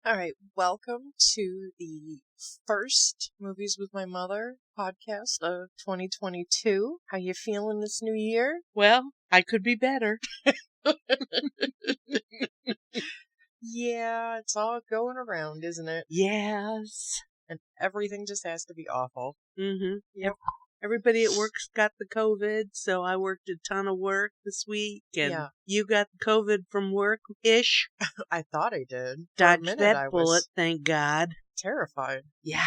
All right, welcome to the first Movies with My Mother podcast of 2022. How you feeling this new year? Well, I could be better. Yeah, it's all going around, isn't it? Yes. And everything just has to be awful. Mm-hmm. Yep. Everybody at work's got the COVID, so I worked a ton of work this week, and Yeah. you got the COVID from work-ish. I thought I did. For a Dodged minute, that I bullet, was thank God. terrified. Yeah.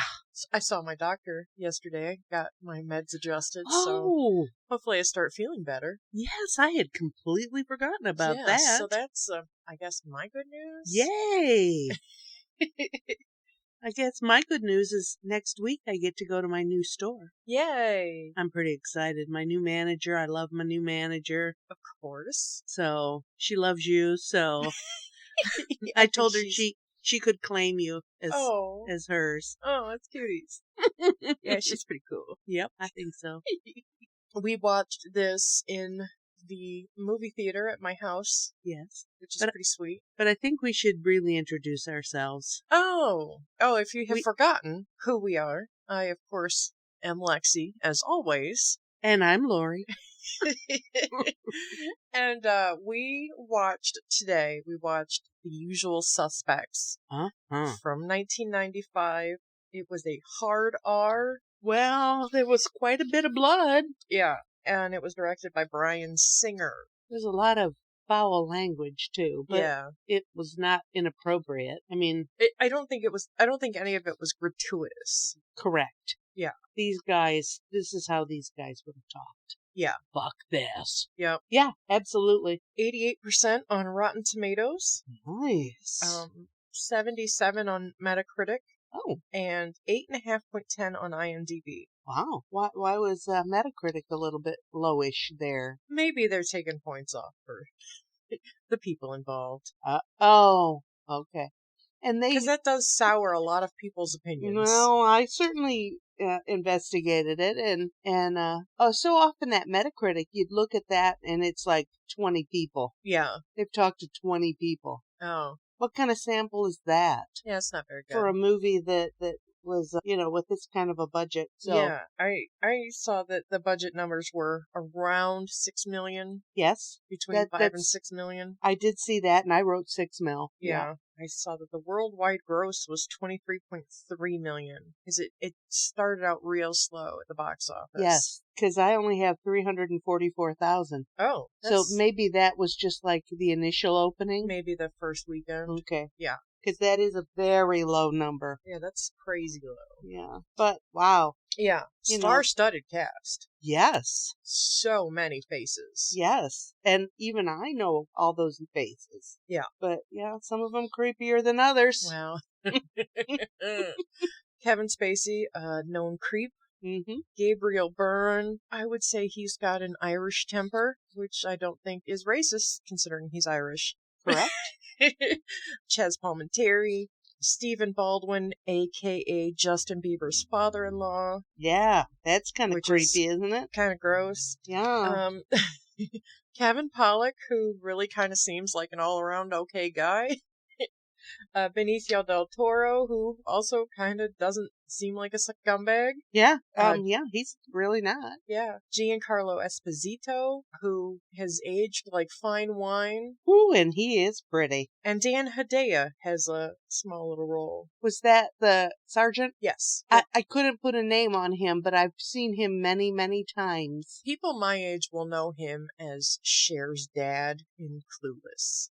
I saw my doctor yesterday, got my meds adjusted, so Oh, hopefully I start feeling better. yes, I had completely forgotten about Yeah, that. so that's, I guess, my good news. Yay! I guess my good news is next week I get to go to my new store. Yay! I'm pretty excited. My new manager, I love my new manager. Of course. So she loves you. So I told her she could claim you as hers. Oh, that's cuties. Yeah, she's pretty cool. Yep, I think so. We watched this in the movie theater at my house. Yes. Which is pretty sweet. But I think we should really introduce ourselves. Oh, if you have forgotten who we are, I, of course, am Lexi, as always. And I'm Lori. And we watched The Usual Suspects from 1995. It was a hard R. Well, there was quite a bit of blood. Yeah, and it was directed by Bryan Singer. There's a lot of foul language too, but it was not inappropriate. I mean, I don't think any of it was gratuitous. Correct. Yeah. These guys, this is how these guys would have talked. Yeah. Fuck this. Yep. Yeah, absolutely. 88% on Rotten Tomatoes. Nice. 77 on Metacritic. Oh. And 8.5.10 on IMDb. Wow. Why was Metacritic a little bit lowish there? Maybe they're taking points off for the people involved. Oh, okay. And because that does sour a lot of people's opinions. Well, I certainly investigated it, and so often at Metacritic you'd look at that and it's like 20 people. Yeah. They've talked to 20 people. Oh. What kind of sample is that? Yeah, it's not very good. For a movie that was, with this kind of a budget. So. Yeah, I saw that the budget numbers were around $6 million. Yes. Between $5 and $6 million. I did see that, and I wrote $6 million. Yeah. I saw that the worldwide gross was $23.3 million. Because it started out real slow at the box office. Yes, because I only have 344,000. Oh. So maybe that was just like the initial opening? Maybe the first weekend. Okay. Yeah. Because that is a very low number. Yeah, that's crazy low. Yeah. But, wow. Yeah. Star-studded cast. Yes. So many faces. Yes. And even I know all those faces. Yeah. But, yeah, some of them creepier than others. Well. Kevin Spacey, known creep. Mm-hmm. Gabriel Byrne, I would say he's got an Irish temper, which I don't think is racist, considering he's Irish. Correct. Ches Palminteri, Stephen Baldwin, a.k.a. Justin Bieber's father-in-law. Yeah, that's kind of creepy, isn't it? Kind of gross. Yeah. Kevin Pollak, who really kind of seems like an all-around okay guy. Benicio del Toro, who also kind of doesn't seem like a scumbag. Yeah, yeah, he's really not. Yeah. Giancarlo Esposito, who has aged like fine wine. Ooh, and he is pretty. And Dan Hedaya has a small little role. Was that the sergeant? Yes. I couldn't put a name on him, but I've seen him many, many times. People my age will know him as Cher's dad in Clueless.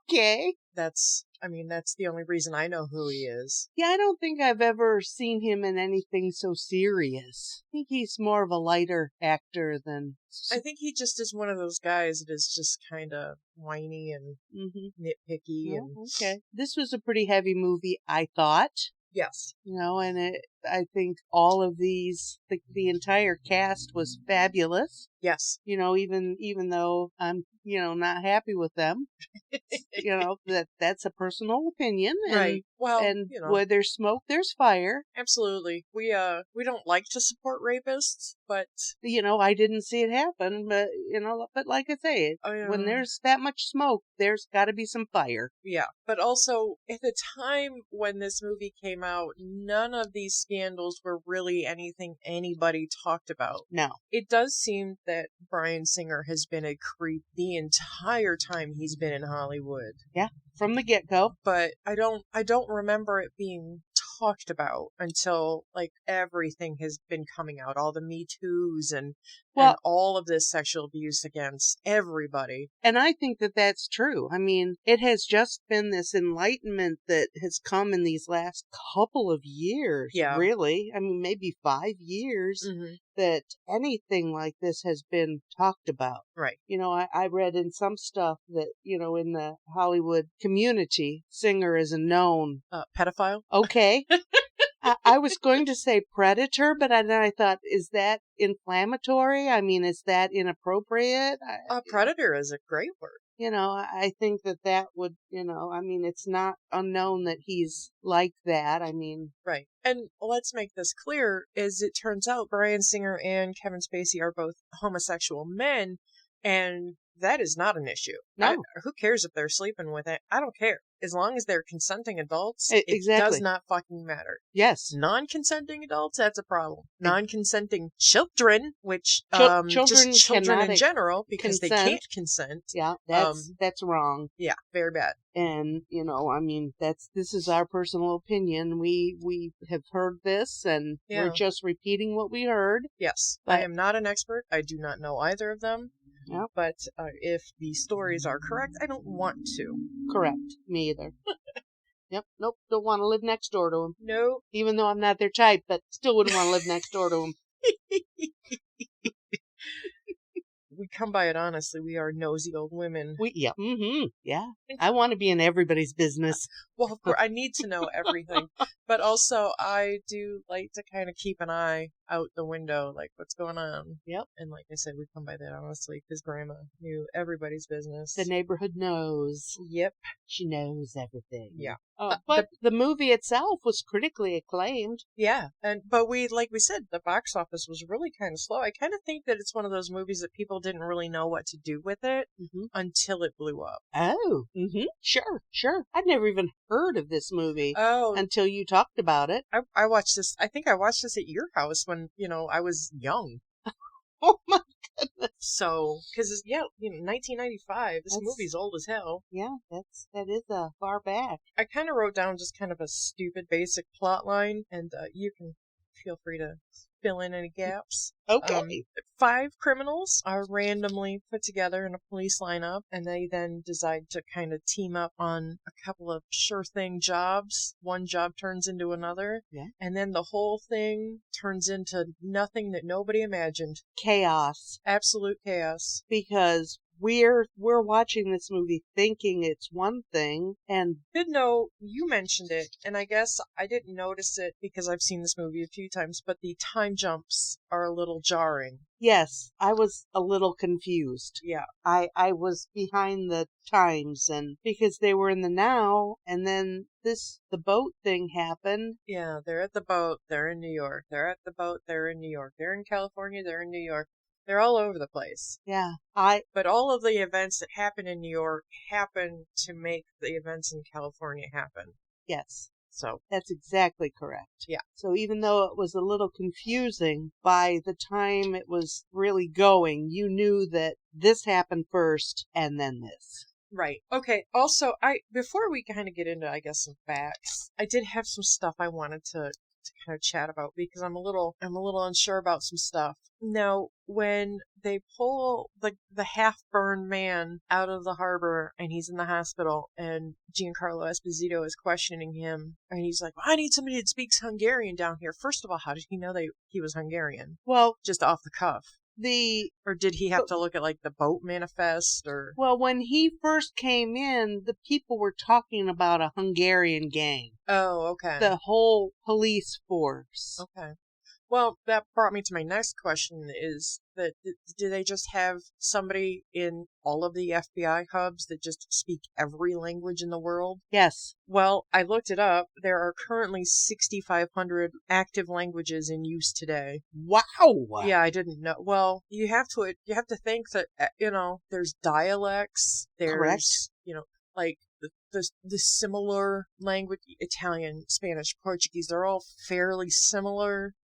Okay. That's the only reason I know who he is. Yeah, I don't think I've ever seen him in anything so serious. I think he's more of a lighter actor than... I think he just is one of those guys that is just kind of whiny and nitpicky. Okay. This was a pretty heavy movie, I thought. Yes. And I think all of these, the entire cast was fabulous. Yes. Even though I'm, not happy with them, that's a personal opinion. Right. Well, And where there's smoke, there's fire. Absolutely. We don't like to support rapists, but I didn't see it happen, but but like I say, when there's that much smoke, there's got to be some fire. Yeah, but also at the time when this movie came out, none of these scandals were really anything anybody talked about. No. It does seem that Bryan Singer has been a creep the entire time he's been in Hollywood. Yeah, from the get-go. But I don't remember it being talked about until like everything has been coming out, all the Me Too's and all of this sexual abuse against everybody. And I think that that's true. I mean, it has just been this enlightenment that has come in these last couple of years. Yeah. Really. I mean, maybe 5 years that anything like this has been talked about. Right. I read in some stuff that, in the Hollywood community, Singer is a known pedophile. Okay. I was going to say predator, but then I thought, is that inflammatory? I mean, is that inappropriate? Predator is a great word. I think that would, I mean, it's not unknown that he's like that. I mean. Right. And let's make this clear, as it turns out, Bryan Singer and Kevin Spacey are both homosexual men, and that is not an issue. No. Who cares if they're sleeping with it? I don't care. As long as they're consenting adults, exactly. It does not fucking matter. Yes. Non-consenting adults, that's a problem. Non-consenting children, which children just children in general, because consent. they can't consent. Yeah, that's wrong. Yeah, very bad. And I mean, this is our personal opinion. We have heard this, and we're just repeating what we heard. Yes, I am not an expert. I do not know either of them. Yep. But if the stories are correct, I don't want to. Correct. Me either. Yep. Nope. Don't want to live next door to them. No. Even though I'm not their type, but still wouldn't want to live next door to them. We come by it honestly. We are nosy old women. Yeah. Mm-hmm. Yeah. I want to be in everybody's business. Well, of course, I need to know everything. But also, I do like to kind of keep an eye out the window, like what's going on. Yep. And like I said, we come by that honestly because Grandma knew everybody's business. The neighborhood knows. Yep. She knows everything. Yeah. But the movie itself was critically acclaimed. Yeah. But like we said, the box office was really kind of slow. I kind of think that it's one of those movies that people didn't really know what to do with it until it blew up. Oh. Mm-hmm. Sure. I'd never even heard of this movie until you talked about it. I watched this. I think I watched this at your house when, I was young. Oh my goodness. So, because, 1995, this movie's old as hell. Yeah, that is far back. I kind of wrote down just kind of a stupid basic plot line, and you can feel free to fill in any gaps. Okay. 5 criminals are randomly put together in a police lineup, and they then decide to kind of team up on a couple of sure thing jobs. One job turns into another, and then the whole thing turns into nothing that nobody imagined. Chaos. Absolute chaos. Because we're watching this movie thinking it's one thing, and did know you mentioned it, and I guess I didn't notice it because I've seen this movie a few times, but the time jumps are a little jarring. Yes, I was a little confused. Yeah. I was behind the times, and because they were in the now, and then the boat thing happened. Yeah, they're at the boat, they're in New York. They're at the boat, they're in New York. They're in California, they're in New York. They're all over the place. Yeah. But all of the events that happen in New York happen to make the events in California happen. Yes. So. That's exactly correct. Yeah. So even though it was a little confusing, by the time it was really going, you knew that this happened first and then this. Right. Okay. Also, before we kind of get into, I guess, some facts, I did have some stuff I wanted to kind of chat about because I'm a little unsure about some stuff. Now, when they pull the half-burned man out of the harbor and he's in the hospital and Giancarlo Esposito is questioning him and he's like, I need somebody that speaks Hungarian down here. First of all, how did he know he was Hungarian? Well, just off the cuff. Or did he have to look at like the boat manifest or? Well, when he first came in, the people were talking about a Hungarian gang, Oh, okay. the whole police force. Okay. Well, that brought me to my next question is that do they just have somebody in all of the FBI hubs that just speak every language in the world? Yes. Well, I looked it up. There are currently 6,500 active languages in use today. Wow. Yeah, I didn't know. Well, you have to think that there's dialects, Correct. there's, like the similar language, Italian, Spanish, Portuguese, they're all fairly similar.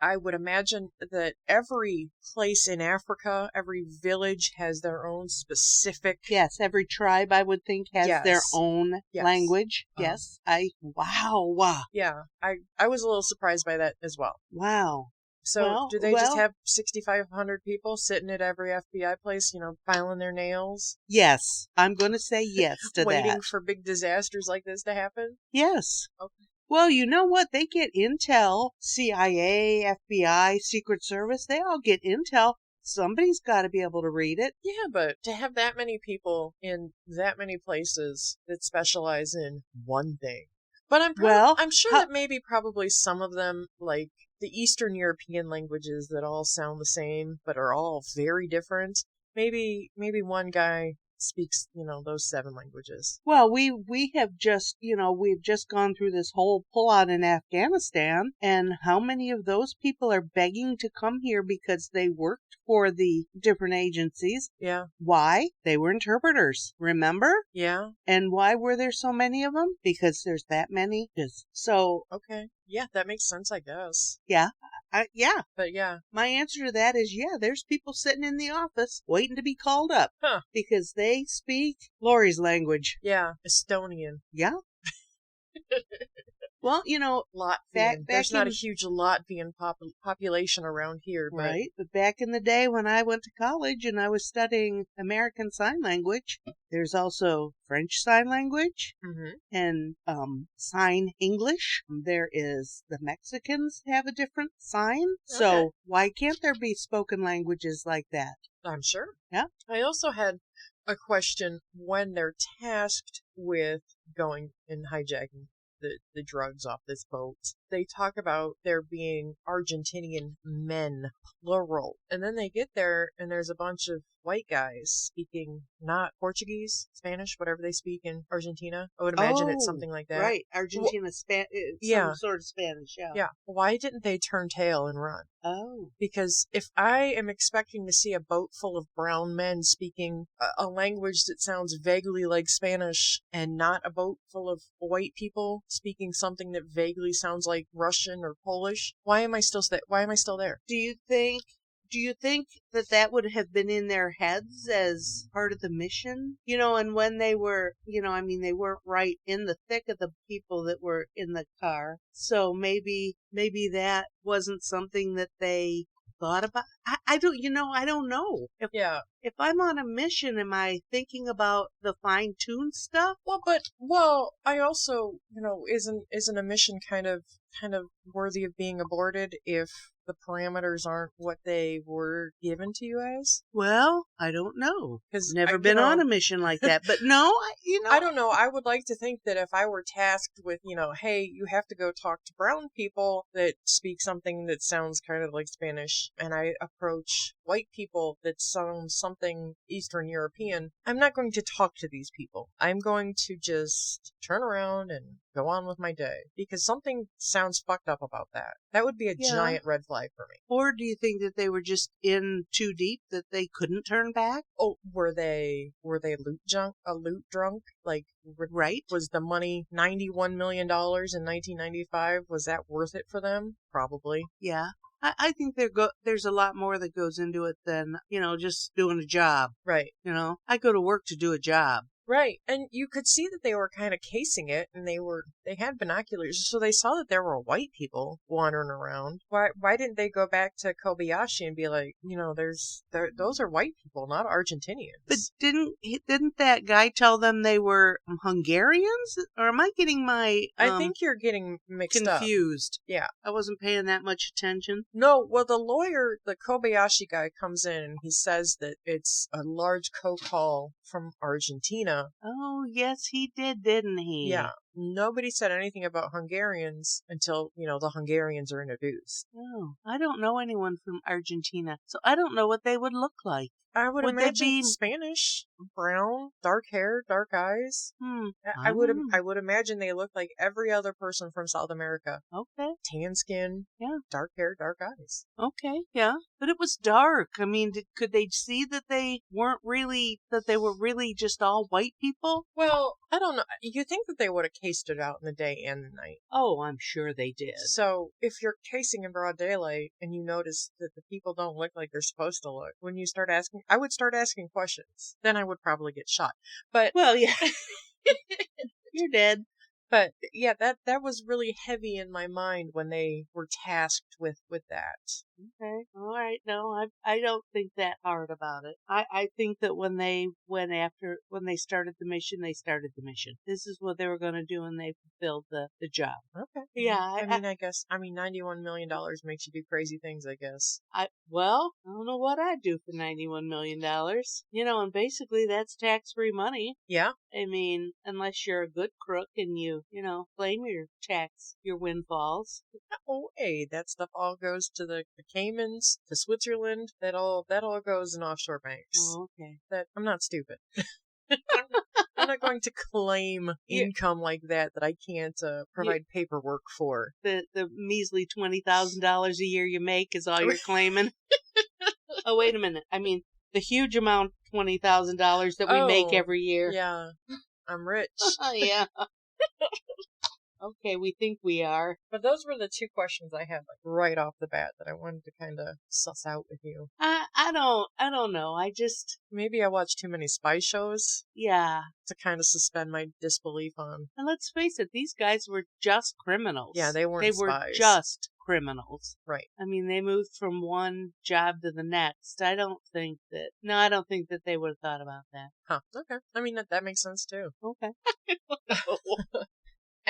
I would imagine that every place in Africa, every village has their own specific. Yes, every tribe I would think has their own language. Yes. Wow. Yeah, I was a little surprised by that as well. Wow. So do they just have 6,500 people sitting at every FBI place, filing their nails? Yes, I'm going to say yes to that. Waiting for big disasters like this to happen? Yes. Okay. Well, you know what? They get intel. CIA, FBI, Secret Service, they all get intel. Somebody's got to be able to read it. Yeah, but to have that many people in that many places that specialize in one thing. But I'm sure that maybe probably some of them, like the Eastern European languages that all sound the same but are all very different. Maybe one guy speaks, those 7 languages. Well, we have just, we've just gone through this whole pullout in Afghanistan, and how many of those people are begging to come here because they worked for the different agencies? Yeah. Why? They were interpreters, remember? Yeah. And why were there so many of them? Because there's that many. So. Okay. Yeah, that makes sense, I guess. Yeah. Yeah. But yeah. My answer to that is there's people sitting in the office waiting to be called up. Huh. Because they speak Lori's language. Yeah, Estonian. Yeah. Well, Latvian. There's not a huge Latvian population around here. But... Right. But back in the day when I went to college and I was studying American Sign Language, there's also French Sign Language and Sign English. There is the Mexicans have a different sign. Okay. So why can't there be spoken languages like that? I'm sure. Yeah. I also had a question when they're tasked with going and hijacking the drugs off this boat. They talk about there being Argentinian men, plural. And then they get there and there's a bunch of white guys speaking not Portuguese, Spanish, whatever they speak in Argentina. I would imagine it's something like that. Right. Argentina, some sort of Spanish, yeah. Yeah. Why didn't they turn tail and run? Oh. Because if I am expecting to see a boat full of brown men speaking a language that sounds vaguely like Spanish and not a boat full of white people speaking something that vaguely sounds like Russian or Polish, why am I still there? Do you think that would have been in their heads as part of the mission? And when they were, they weren't right in the thick of the people that were in the car. So maybe that wasn't something that they thought about. I don't know. If I'm on a mission, am I thinking about the fine-tuned stuff? Well, I also, isn't a mission kind of worthy of being aborted if the parameters aren't what they were given to you as? Well, I don't know. Because never been on a mission like that. But no, I don't know. I would like to think that if I were tasked with, hey, you have to go talk to brown people that speak something that sounds kind of like Spanish, and I approach white people that sound something Eastern European, I'm not going to talk to these people. I'm going to just turn around and go on with my day. Because something sounds fucked up about that. That would be a giant red flag for me. Or do you think that they were just in too deep that they couldn't turn back? Oh, were they loot drunk? Like, right? Was the money $91 million in 1995? Was that worth it for them? Probably. Yeah. I think there's a lot more that goes into it than, just doing a job. Right. I go to work to do a job. Right. And you could see that they were kind of casing it, and they had binoculars, so they saw that there were white people wandering around. Why didn't they go back to Kobayashi and be like, those are white people, not Argentinians. But didn't that guy tell them they were Hungarians? Or am I getting my I think you're getting mixed confused? Up. Yeah. I wasn't paying that much attention. No, well, the lawyer, the Kobayashi guy, comes in and he says that it's a large coke haul from Argentina. Oh, yes, he did, didn't he? Yeah. Nobody said anything about Hungarians until, the Hungarians are introduced. Oh, I don't know anyone from Argentina, so I don't know what they would look like. I would imagine Spanish, brown, dark hair, dark eyes. I would imagine they look like every other person from South America. Okay. Tan skin. Yeah. Dark hair, dark eyes. Okay. Yeah. But it was dark. I mean, could they see that they were really just all white people? Well, I don't know. You think that they would have cased it out in the day and the night. Oh, I'm sure they did. So if you're casing in broad daylight and you notice that the people don't look like they're supposed to look, when you start asking, I would start asking questions. Then I would probably get shot. But well, yeah, you're dead. But yeah, that was really heavy in my mind when they were tasked with that. Okay, all right. No, I don't think that hard about it. I think that when they started the mission, they started the mission. This is what they were going to do, and they fulfilled the job. Okay. Yeah. I guess $91 million makes you do crazy things, I guess. I don't know what I'd do for $91 million. And basically that's tax-free money. Yeah. I mean, unless you're a good crook and you claim your windfalls. Oh, hey, that stuff all goes to the Caymans, to Switzerland. That all goes in offshore banks. Oh, okay. I'm not stupid. I'm not going to claim income like that I can't provide paperwork for. The measly $20,000 a year you make is all you're claiming. Oh, wait a minute. I mean, the huge amount, $20,000 that we make every year. Yeah, I'm rich. Yeah. Okay, we think we are. But those were the two questions I had right off the bat that I wanted to kind of suss out with you. I don't know. Maybe I watched too many spy shows. Yeah. To kind of suspend my disbelief on. And let's face it, these guys were just criminals. Yeah, they weren't spies. They were just criminals. Right. I mean, they moved from one job to the next. I don't think that they would have thought about that. Huh. Okay. I mean, that makes sense too. Okay.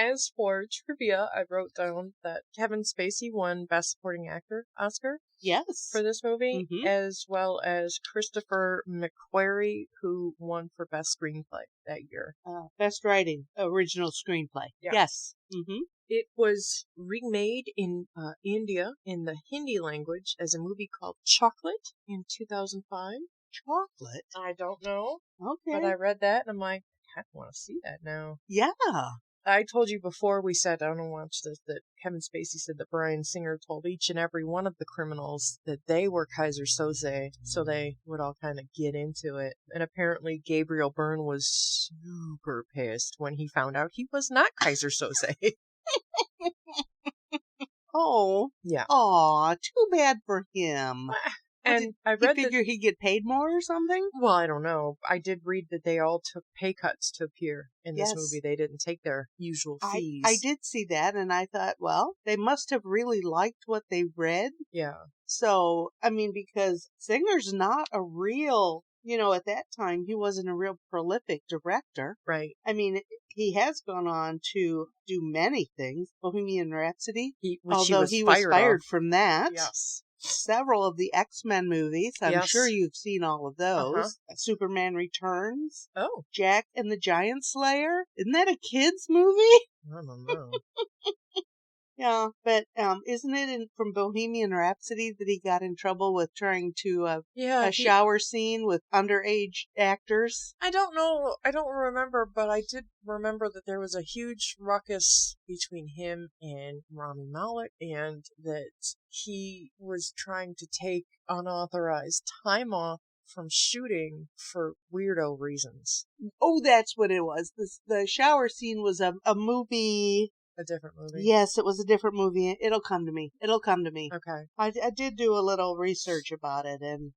As for trivia, I wrote down that Kevin Spacey won Best Supporting Actor Oscar. Yes. For this movie, as well as Christopher McQuarrie, who won for Best Screenplay that year. Best Writing, Original Screenplay. Yeah. Yes. Mm-hmm. It was remade in India in the Hindi language as a movie called Chocolate in 2005. Chocolate? I don't know. Okay. But I read that and I'm like, I want to see that now. Yeah. I told you before we sat down and watched this that Kevin Spacey said that Bryan Singer told each and every one of the criminals that they were Keyser Soze, so they would all kind of get into it. And apparently Gabriel Byrne was super pissed when he found out he was not Keyser Soze. Oh. Yeah. Aw, too bad for him. And I read you figure he'd get paid more or something? Well, I don't know. I did read that they all took pay cuts to appear in this movie. They didn't take their usual fees. I did see that, and I thought, well, they must have really liked what they read. Yeah. So, I mean, because Singer's not a real, at that time, he wasn't a real prolific director. Right. I mean, he has gone on to do many things. Bohemian Rhapsody, although he was fired from that. Yes. Several of the X-Men movies. I'm sure you've seen all of those. Superman Returns. Oh. Jack and the Giant Slayer. Isn't that a kid's movie? I don't know. Yeah, but isn't it from Bohemian Rhapsody that he got in trouble with trying to a shower scene with underage actors? I don't know. I don't remember, but I did remember that there was a huge ruckus between him and Rami Malek, and that he was trying to take unauthorized time off from shooting for weirdo reasons. Oh, that's what it was. The shower scene was a movie. A different movie? Yes, it was a different movie. It'll come to me. Okay. I did do a little research about it, and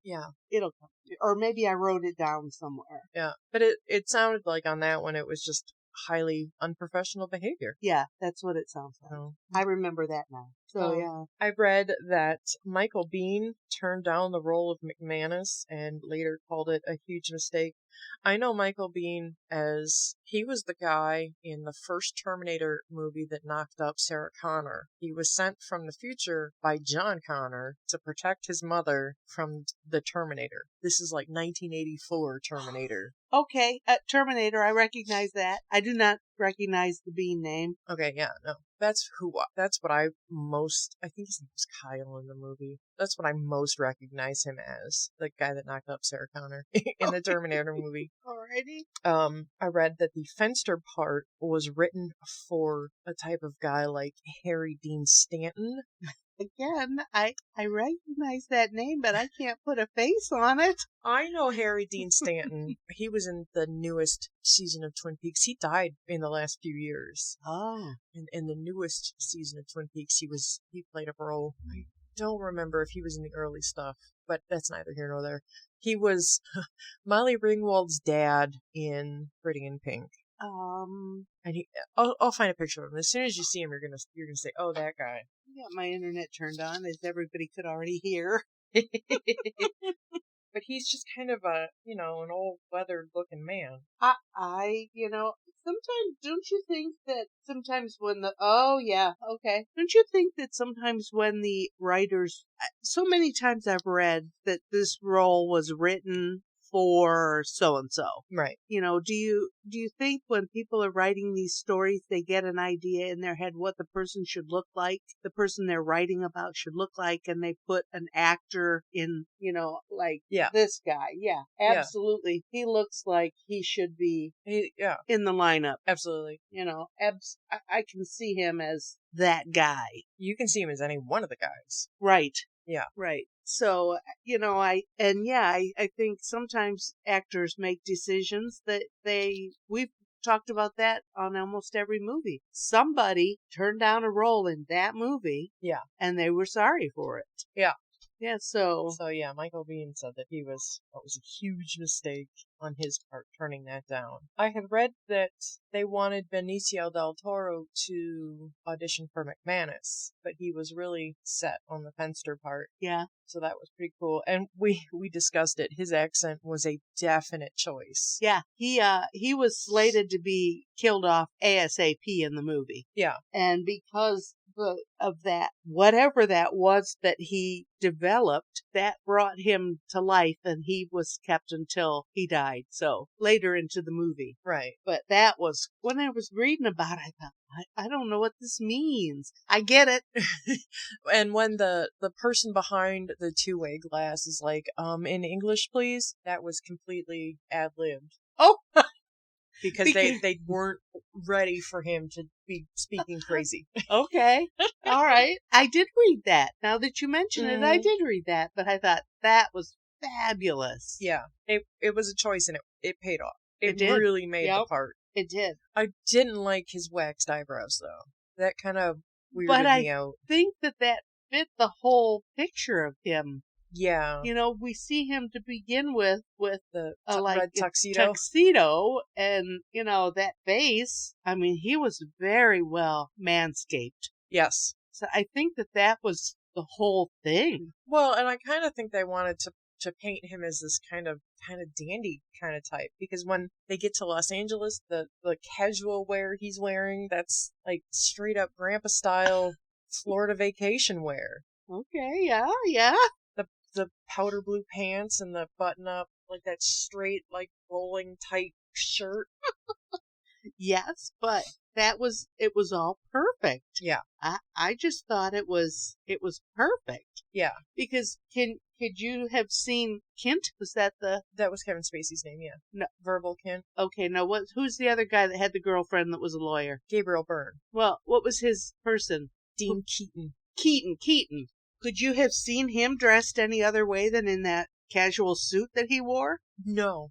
it'll come to Or maybe I wrote it down somewhere. Yeah, but it sounded like on that one it was just highly unprofessional behavior. Yeah, that's what it sounds like. So, I remember that now. So, yeah. I read that Michael Biehn turned down the role of McManus and later called it a huge mistake. I know Michael Biehn as he was the guy in the first Terminator movie that knocked up Sarah Connor. He was sent from the future by John Connor to protect his mother from the Terminator. This is like 1984 Terminator. Okay, Terminator, I recognize that. I do not recognize the Bean name. Okay, yeah, no. That's what I think his name was Kyle in the movie. That's what I most recognize him as. The guy that knocked up Sarah Connor in the Terminator movie. Alrighty. I read that the Fenster part was written for a type of guy like Harry Dean Stanton. Again, I recognize that name, but I can't put a face on it. I know Harry Dean Stanton. He was in the newest season of Twin Peaks. He died in the last few years. Oh. In the newest season of Twin Peaks, he played a role. I don't remember if he was in the early stuff, but that's neither here nor there. He was Molly Ringwald's dad in Pretty in Pink. And I'll find a picture of him. As soon as you see him, you're gonna say, "Oh, that guy." I got my internet turned on, as everybody could already hear. But he's just kind of an old weathered looking man. Sometimes, don't you think that sometimes when don't you think that sometimes when the writers, so many times I've read that this role was written for so-and-so. Right. Do you think when people are writing these stories, they get an idea in their head what the person should look like, the person they're writing about should look like, and they put an actor in, this guy. Yeah, absolutely. Yeah. He looks like he should be in the lineup. Absolutely. I can see him as that guy. You can see him as any one of the guys. Right. Yeah. Right. So, I think sometimes actors make decisions that we've talked about that on almost every movie. Somebody turned down a role in that movie. Yeah. And they were sorry for it. Yeah. Yeah, so yeah, Michael Biehn said that it was a huge mistake on his part turning that down. I had read that they wanted Benicio del Toro to audition for McManus, but he was really set on the Fenster part. Yeah. So that was pretty cool. And we discussed it. His accent was a definite choice. Yeah. He was slated to be killed off ASAP in the movie. Yeah. And because of that, whatever that was that he developed, that brought him to life, and he was kept until he died. So later into the movie. Right. But that was, when I was reading about it, I thought, I don't know what this means. I get it. And when the person behind the two-way glass is like, in English, please, that was completely ad-libbed. Oh! Because they weren't ready for him to be speaking crazy. Okay. All right. I did read that. Now that you mention it, I did read that, but I thought that was fabulous. Yeah. It was a choice, and it paid off. It did. really made the part. It did. I didn't like his waxed eyebrows, though. That kind of weirded me out. I think that fit the whole picture of him. Yeah. We see him to begin with the red tuxedo. And, that face. I mean, he was very well manscaped. Yes. So I think that was the whole thing. Well, and I kind of think they wanted to paint him as this kind of dandy kind of type, because when they get to Los Angeles, the casual wear he's wearing, that's like straight up grandpa style Florida vacation wear. Okay, yeah. The powder blue pants and the button up, like that straight, like rolling tight shirt. Yes, but it was all perfect. Yeah. I just thought it was perfect. Yeah. Because could you have seen Kent? Was that was Kevin Spacey's name, yeah. No. Verbal Kent. Okay, now who's the other guy that had the girlfriend that was a lawyer? Gabriel Byrne. Well, what was his person? Dean Keaton. Keaton. Could you have seen him dressed any other way than in that casual suit that he wore? No.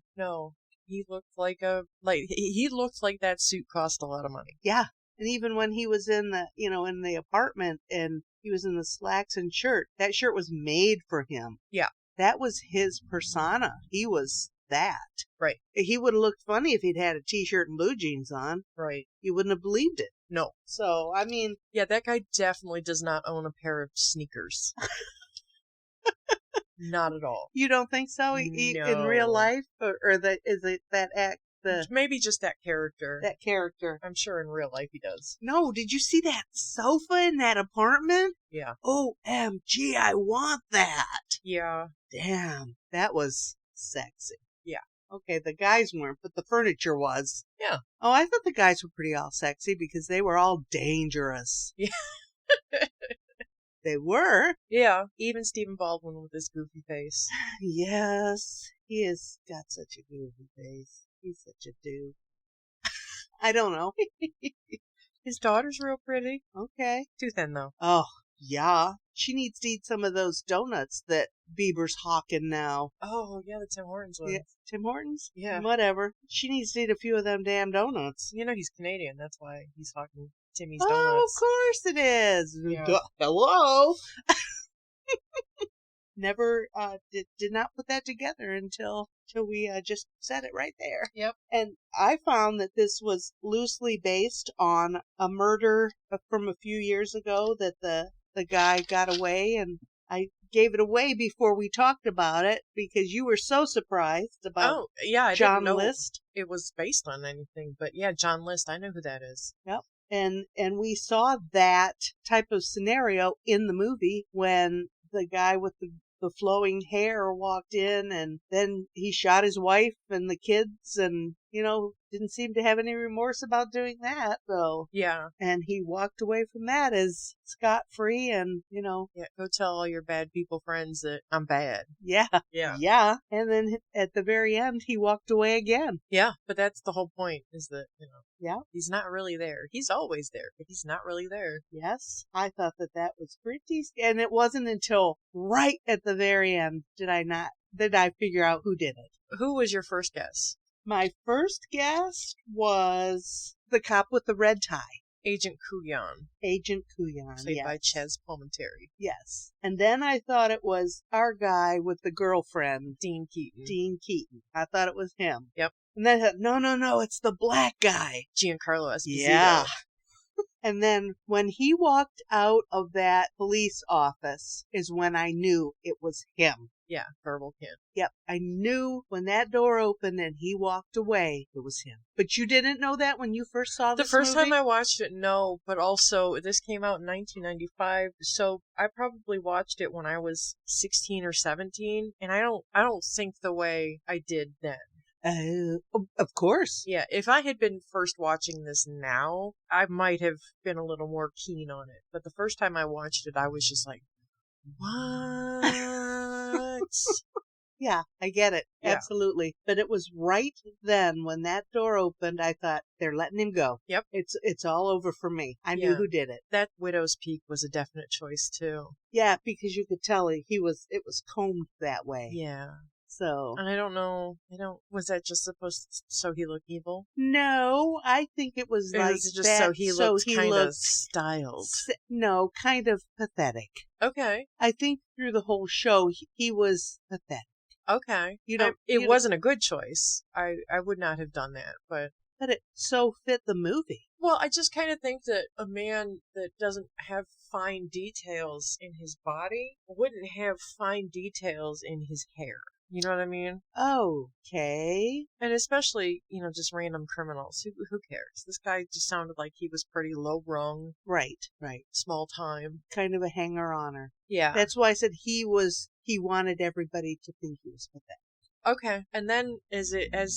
He looked like he looked like that suit cost a lot of money. Yeah. And even when he was in the apartment and he was in the slacks and shirt, that shirt was made for him. Yeah. that was his persona. He was that. Right. He would have looked funny if he'd had a t-shirt and blue jeans on. Right. You wouldn't have believed it. No. So, I mean... Yeah, that guy definitely does not own a pair of sneakers. Not at all. You don't think so? No. In real life? Or is it that act? Maybe just that character. That character. I'm sure in real life he does. No, did you see that sofa in that apartment? Yeah. OMG, I want that. Yeah. Damn, that was sexy. Yeah. Okay, the guys weren't, but the furniture was. Yeah. Oh, I thought the guys were pretty all sexy because they were all dangerous. Yeah. They were. Yeah. Even Stephen Baldwin with his goofy face. Yes, he has got such a goofy face. He's such a dude. I don't know. His daughter's real pretty. Okay. Too thin, though. Oh, yeah. She needs to eat some of those donuts that Bieber's hawking now. Oh, yeah, the Tim Hortons ones. Yeah. Tim Hortons? Yeah. Whatever. She needs to eat a few of them damn donuts. You know he's Canadian. That's why he's hawking Timmy's Oh, Donuts. of course it is. Yeah. Hello. Never did not put that together until we just said it right there. Yep. And I found that this was loosely based on a murder from a few years ago that the guy got away, and I gave it away before we talked about it because you were so surprised about I John didn't know List. it was based on anything, but yeah, John List, I know who that is. Yep. And we saw that type of scenario in the movie when the guy with the flowing hair walked in, and then he shot his wife and the kids, and didn't seem to have any remorse about doing that, though. Yeah. And he walked away from that as scot-free, and Yeah, go tell all your bad people friends that I'm bad. Yeah. Yeah. And then at the very end, he walked away again. Yeah, but that's the whole point, is that, Yeah. he's not really there. He's always there, but he's not really there. Yes. I thought that was pretty, and it wasn't until right at the very end did I figure out who did it. Who was your first guess? My first guess was the cop with the red tie. Agent Kuyan. Agent Kuyan, Played yes. by Ches Palminteri. Yes. And then I thought it was our guy with the girlfriend. Dean Keaton. Dean Keaton. I thought it was him. Yep. And then I thought, no, it's the black guy. Giancarlo Esposito. Yeah. And then when he walked out of that police office is when I knew it was him. Yeah, Verbal Kid. Yep, I knew when that door opened and he walked away, it was him. But you didn't know that when you first saw this The first movie? time I watched it, no, but also this came out in 1995, so I probably watched it when I was 16 or 17, and I don't think the way I did then. Of course. Yeah, if I had been first watching this now, I might have been a little more keen on it. But the first time I watched it, I was just like, what? Yeah, I get it. Yeah. Absolutely. But it was right then when that door opened, I thought, they're letting him go. Yep. It's all over for me. I knew who did it. That Widow's Peak was a definite choice, too. Yeah, because you could tell it was combed that way. Yeah. So. And I don't know, was that just supposed to, so he looked evil? No, I think it was Or like was it just that, so he looked kind of looked styled? No, kind of pathetic. Okay. I think through the whole show, he was pathetic. Okay. It wasn't a good choice. I would not have done that, but it so fit the movie. Well, I just kind of think that a man that doesn't have fine details in his body wouldn't have fine details in his hair. You know what I mean? Okay. And especially, just random criminals. Who cares? This guy just sounded like he was pretty low rung. Right. Small time. Kind of a hanger-oner. Yeah. That's why I said he wanted everybody to think he was pathetic. Okay. And then as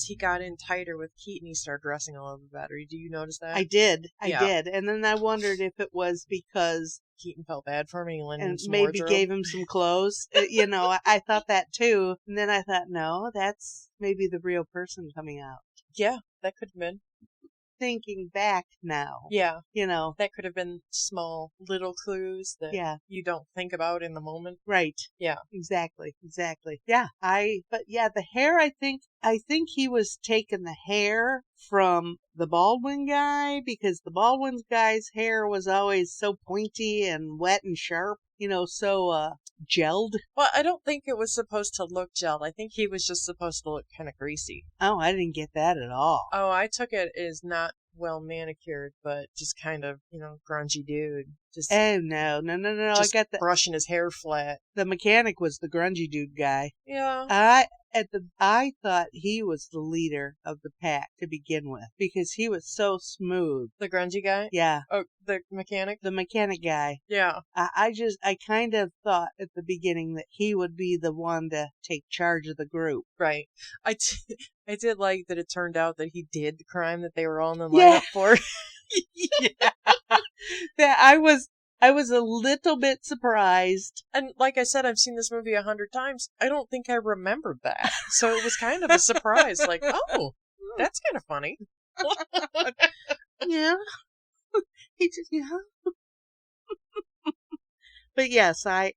he got in tighter with Keaton, he started dressing a little bit better. Do you notice that? I did. Yeah. I did. And then I wondered if it was because Keaton felt bad for him and maybe wardrobe. gave him some clothes. I thought that too. And then I thought, no, that's maybe the real person coming out. Yeah, that could have been. Thinking back now. Yeah. That could have been small little clues that you don't think about in the moment. Right. Yeah. Exactly. Yeah. But the hair, I think he was taking the hair from the Baldwin guy, because the Baldwin guy's hair was always so pointy and wet and sharp, so gelled. Well, I don't think it was supposed to look gelled. I think he was just supposed to look kind of greasy. Oh, I didn't get that at all. Oh, I took it as not well manicured, but just kind of, grungy dude. Just Oh, no. I just got brushing his hair flat. the mechanic was the grungy dude guy. Yeah. I thought he was the leader of the pack to begin with because he was so smooth. The grungy guy? Yeah, Oh, the mechanic? the mechanic guy. Yeah. I kind of thought at the beginning that he would be the one to take charge of the group. Right. I did like that it turned out that he did the crime that they were all in the Yeah. lineup for. Yeah. That I was a little bit surprised. And like I said, I've seen this movie 100 times. I don't think I remembered that. So it was kind of a surprise. Like, oh, that's kind of funny. Yeah. He just, But yes, I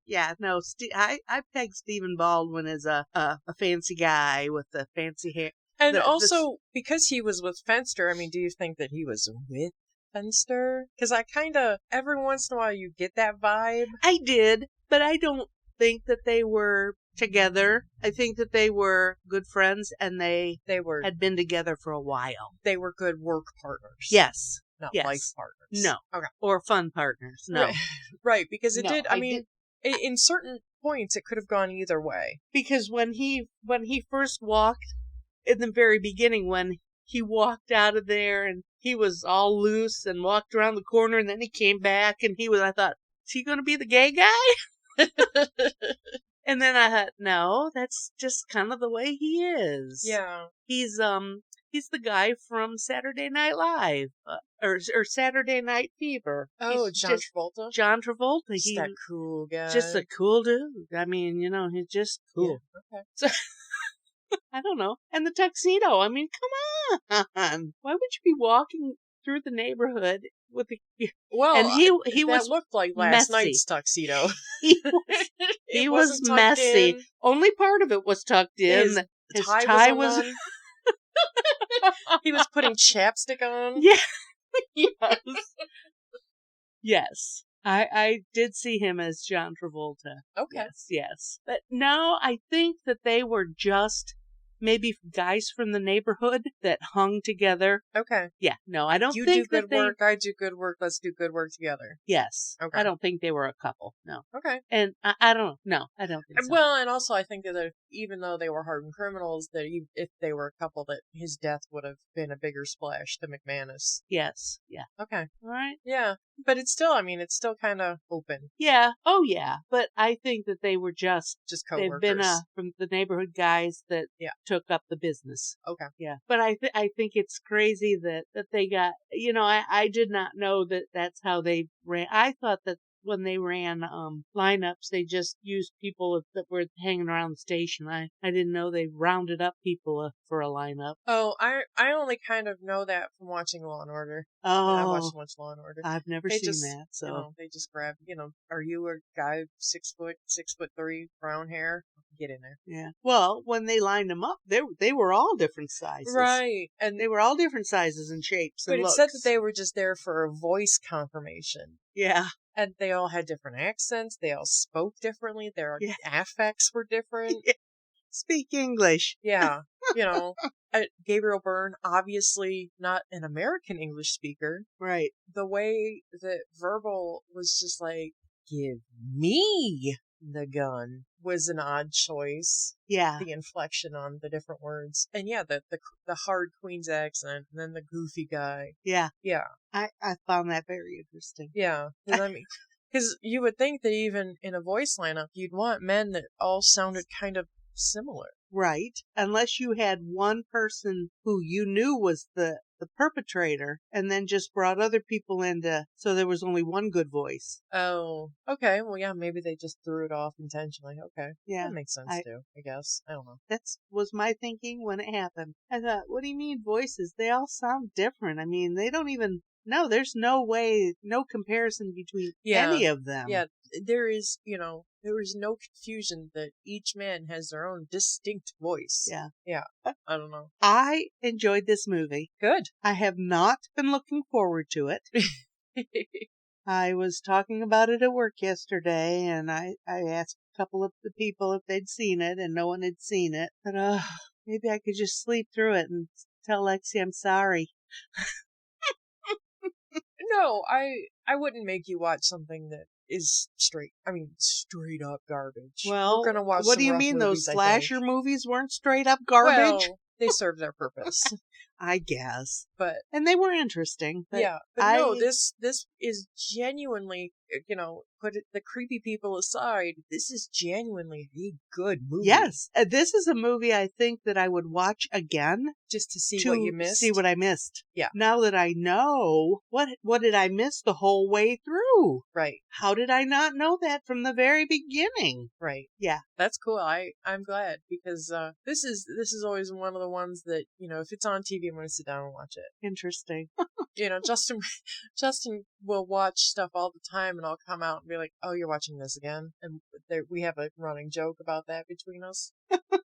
pegged Stephen Baldwin as a fancy guy with the fancy hair. And also, because he was with Fenster, do you think that he was with Fenster? Because I kind of, every once in a while, you get that vibe. I did, but I don't think that they were together. I think that they were good friends, and they had been together for a while. They were good work partners. Yes. Not yes. life partners. No. Okay. Or fun partners. No. Right, because it No, did, in certain points, it could have gone either way. Because when he first walked, in the very beginning, when he walked out of there and he was all loose and walked around the corner and then he came back and I thought, is he going to be the gay guy? And then I thought, no, that's just kind of the way he is. Yeah. He's the guy from Saturday Night Live, or Saturday Night Fever. Oh, He's John Travolta? John Travolta. He's that cool guy. Just a cool dude. He's just cool. Yeah, okay. So, I don't know. And the tuxedo. Come on. Why would you be walking through the neighborhood with the... Well, and he was looked like last messy. night's tuxedo. he was messy. In. Only part of it was tucked in. His tie was He was putting chapstick on. Yeah. Yes. Yes. I did see him as John Travolta. Okay. Yes. But no, I think that they were just maybe guys from the neighborhood that hung together. Okay. Yeah. No, I don't you think do good work, I do good work, let's do good work together. Yes. Okay. I don't think they were a couple. No. Okay. And I don't know. No, I don't think so. Well, and also I think that even though they were hardened criminals, that if they were a couple, that his death would have been a bigger splash to McManus. Yes. Yeah. Okay. All right. Yeah. But it's still, it's still kind of open. Yeah. Oh, yeah. But I think that they were just coworkers. They've been from the neighborhood guys that took up the business. Okay. Yeah. But I think it's crazy that they got, I did not know that that's how they ran. I thought that when they ran lineups, they just used people that were hanging around the station. I didn't know they rounded up people for a lineup. Oh, I only kind of know that from watching Law and Order. Oh, I watched so much Law and Order. I've never seen that. So they just grab. Are you a guy 6'3", brown hair? Get in there. Yeah. Well, when they lined them up, they were all different sizes. Right, and they were all different sizes and shapes. But and it looks. said that they were just there for a voice confirmation. Yeah. And they all had different accents. They all spoke differently. Their affects were different. Yeah. Speak English. Yeah. Gabriel Byrne, obviously not an American English speaker. Right. The way that Verbal was just like, give me the gun was an odd choice. Yeah. The inflection on the different words. And the hard Queen's accent, and then the goofy guy. Yeah. Yeah. I found that very interesting. Yeah. Because you would think that even in a voice lineup, you'd want men that all sounded kind of similar. Right. Unless you had one person who you knew was the perpetrator and then just brought other people so there was only one good voice. Oh, okay. Well, yeah, maybe they just threw it off intentionally. Okay. Yeah. That makes sense too, I guess. I don't know. That was my thinking when it happened. I thought, what do you mean voices? They all sound different. They don't even No, there's no way, no comparison between any of them. Yeah, there is, there is no confusion that each man has their own distinct voice. Yeah. Yeah. I don't know. I enjoyed this movie. Good. I have not been looking forward to it. I was talking about it at work yesterday, and I asked a couple of the people if they'd seen it, and no one had seen it. But maybe I could just sleep through it and tell Lexi I'm sorry. No, I wouldn't make you watch something that is straight up garbage. Well, we're gonna watch what some do you rough mean movies, those slasher movies weren't straight up garbage? Well, they serve their purpose. I guess. But And they were interesting. But yeah, but no, this is genuinely, put the creepy people aside, this is genuinely a good movie. Yes, this is a movie I think that I would watch again just to see what you missed. See what I missed. Yeah. Now that I know, what did I miss the whole way through? Right. How did I not know that from the very beginning? Right. Yeah. That's cool. I'm glad because this is always one of the ones that, if it's on TV, I'm going to sit down and watch it. Interesting. Justin will watch stuff all the time, and I'll come out and be like, "Oh, you're watching this again?" And we have a running joke about that between us.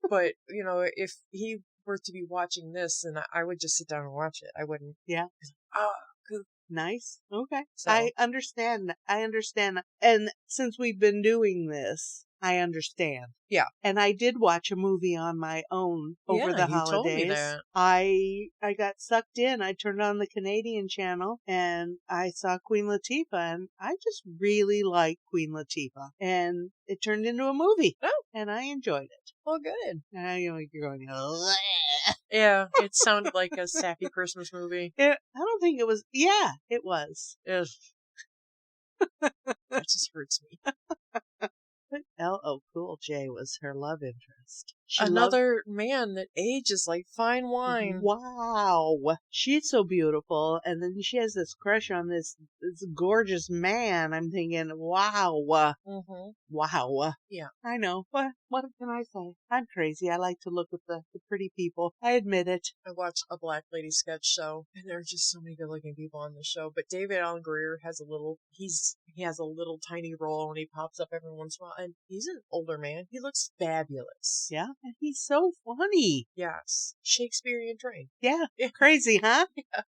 But if he were to be watching this, and I would just sit down and watch it, I wouldn't. Yeah. Good. Nice. Okay. So. I understand. And since we've been doing this, I understand. Yeah. And I did watch a movie on my own over the holidays. Told me that. I got sucked in. I turned on the Canadian channel and I saw Queen Latifah, and I just really like Queen Latifah. And it turned into a movie. Oh. And I enjoyed it. Well, good. You're going, yeah, it sounded like a sappy Christmas movie. I don't think it was. Yeah, it was. Ugh. That just hurts me. But LL Cool J was her love interest. Another man that ages like fine wine. Wow. She's so beautiful. And then she has this crush on this gorgeous man. I'm thinking, wow. Mm-hmm. Wow. Yeah. I know. What can I say? I'm crazy. I like to look at the pretty people. I admit it. I watched a Black Lady sketch show, and there are just so many good-looking people on the show. But David Allen Greer has he has a little tiny role, and he pops up every once in a while. And he's an older man. He looks fabulous. Yeah. And he's so funny. Yes. Shakespearean trained. Yeah. Crazy, huh? Yeah.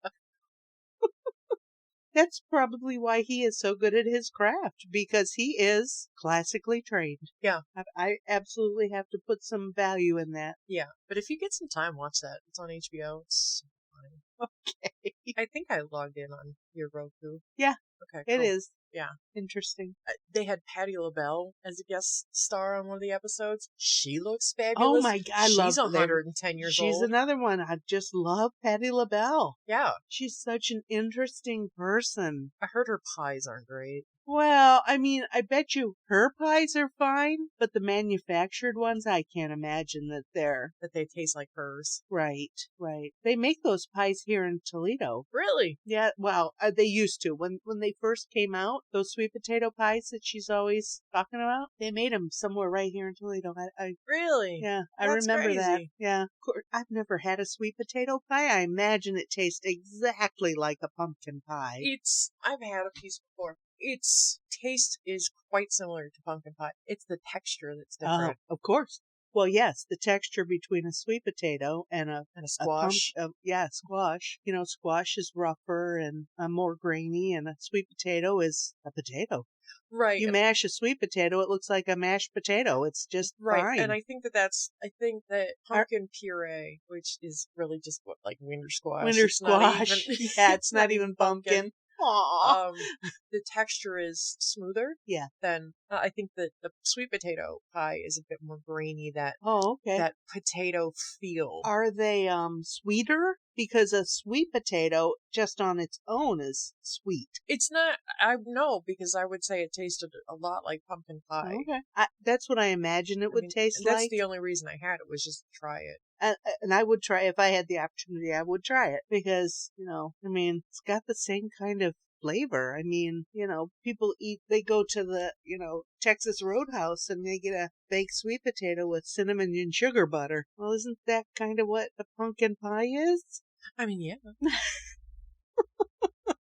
That's probably why he is so good at his craft, because he is classically trained. Yeah. I absolutely have to put some value in that. Yeah. But if you get some time, watch that. It's on HBO. It's so fun. Okay. I think I logged in on your Roku. Yeah. Okay. Cool. It is. Yeah. Interesting. They had Patti LaBelle as a guest star on one of the episodes. She looks fabulous. Oh my God, she's 110 years old. She's another one. I just love Patti LaBelle. Yeah. She's such an interesting person. I heard her pies aren't great. Well, I mean, I bet you her pies are fine, but the manufactured ones, I can't imagine that they taste like hers. Right. They make those pies here in Toledo. Really? Yeah, well, they used to. When they first came out, those sweet potato pies that she's always talking about, they made them somewhere right here in Toledo. Really? Yeah, I That's remember crazy. that. Yeah. Of course, I've never had a sweet potato pie. I imagine it tastes exactly like a pumpkin pie. I've had a piece before. Its taste is quite similar to pumpkin pie. It's the texture that's different. Of course. Well, yes, the texture between a sweet potato and a squash. Squash. Squash is rougher and more grainy, and a sweet potato is a potato. Right. You mash a sweet potato, it looks like a mashed potato. It's just fine. And I think that pumpkin puree, which is really just like winter squash. It's not even pumpkin. Aww. The texture is smoother. Yeah. Then I think that the sweet potato pie is a bit more grainy. That potato feel. Are they sweeter? Because a sweet potato just on its own is sweet. It's not. I know, because I would say it tasted a lot like pumpkin pie. Okay. That's what I imagine it would taste like. That's the only reason I had it, was just to try it. And I would try, if I had the opportunity, I would try it because, it's got the same kind of flavor. I mean, people they go to the, Texas Roadhouse and they get a baked sweet potato with cinnamon and sugar butter. Well, isn't that kind of what a pumpkin pie is? I mean, yeah.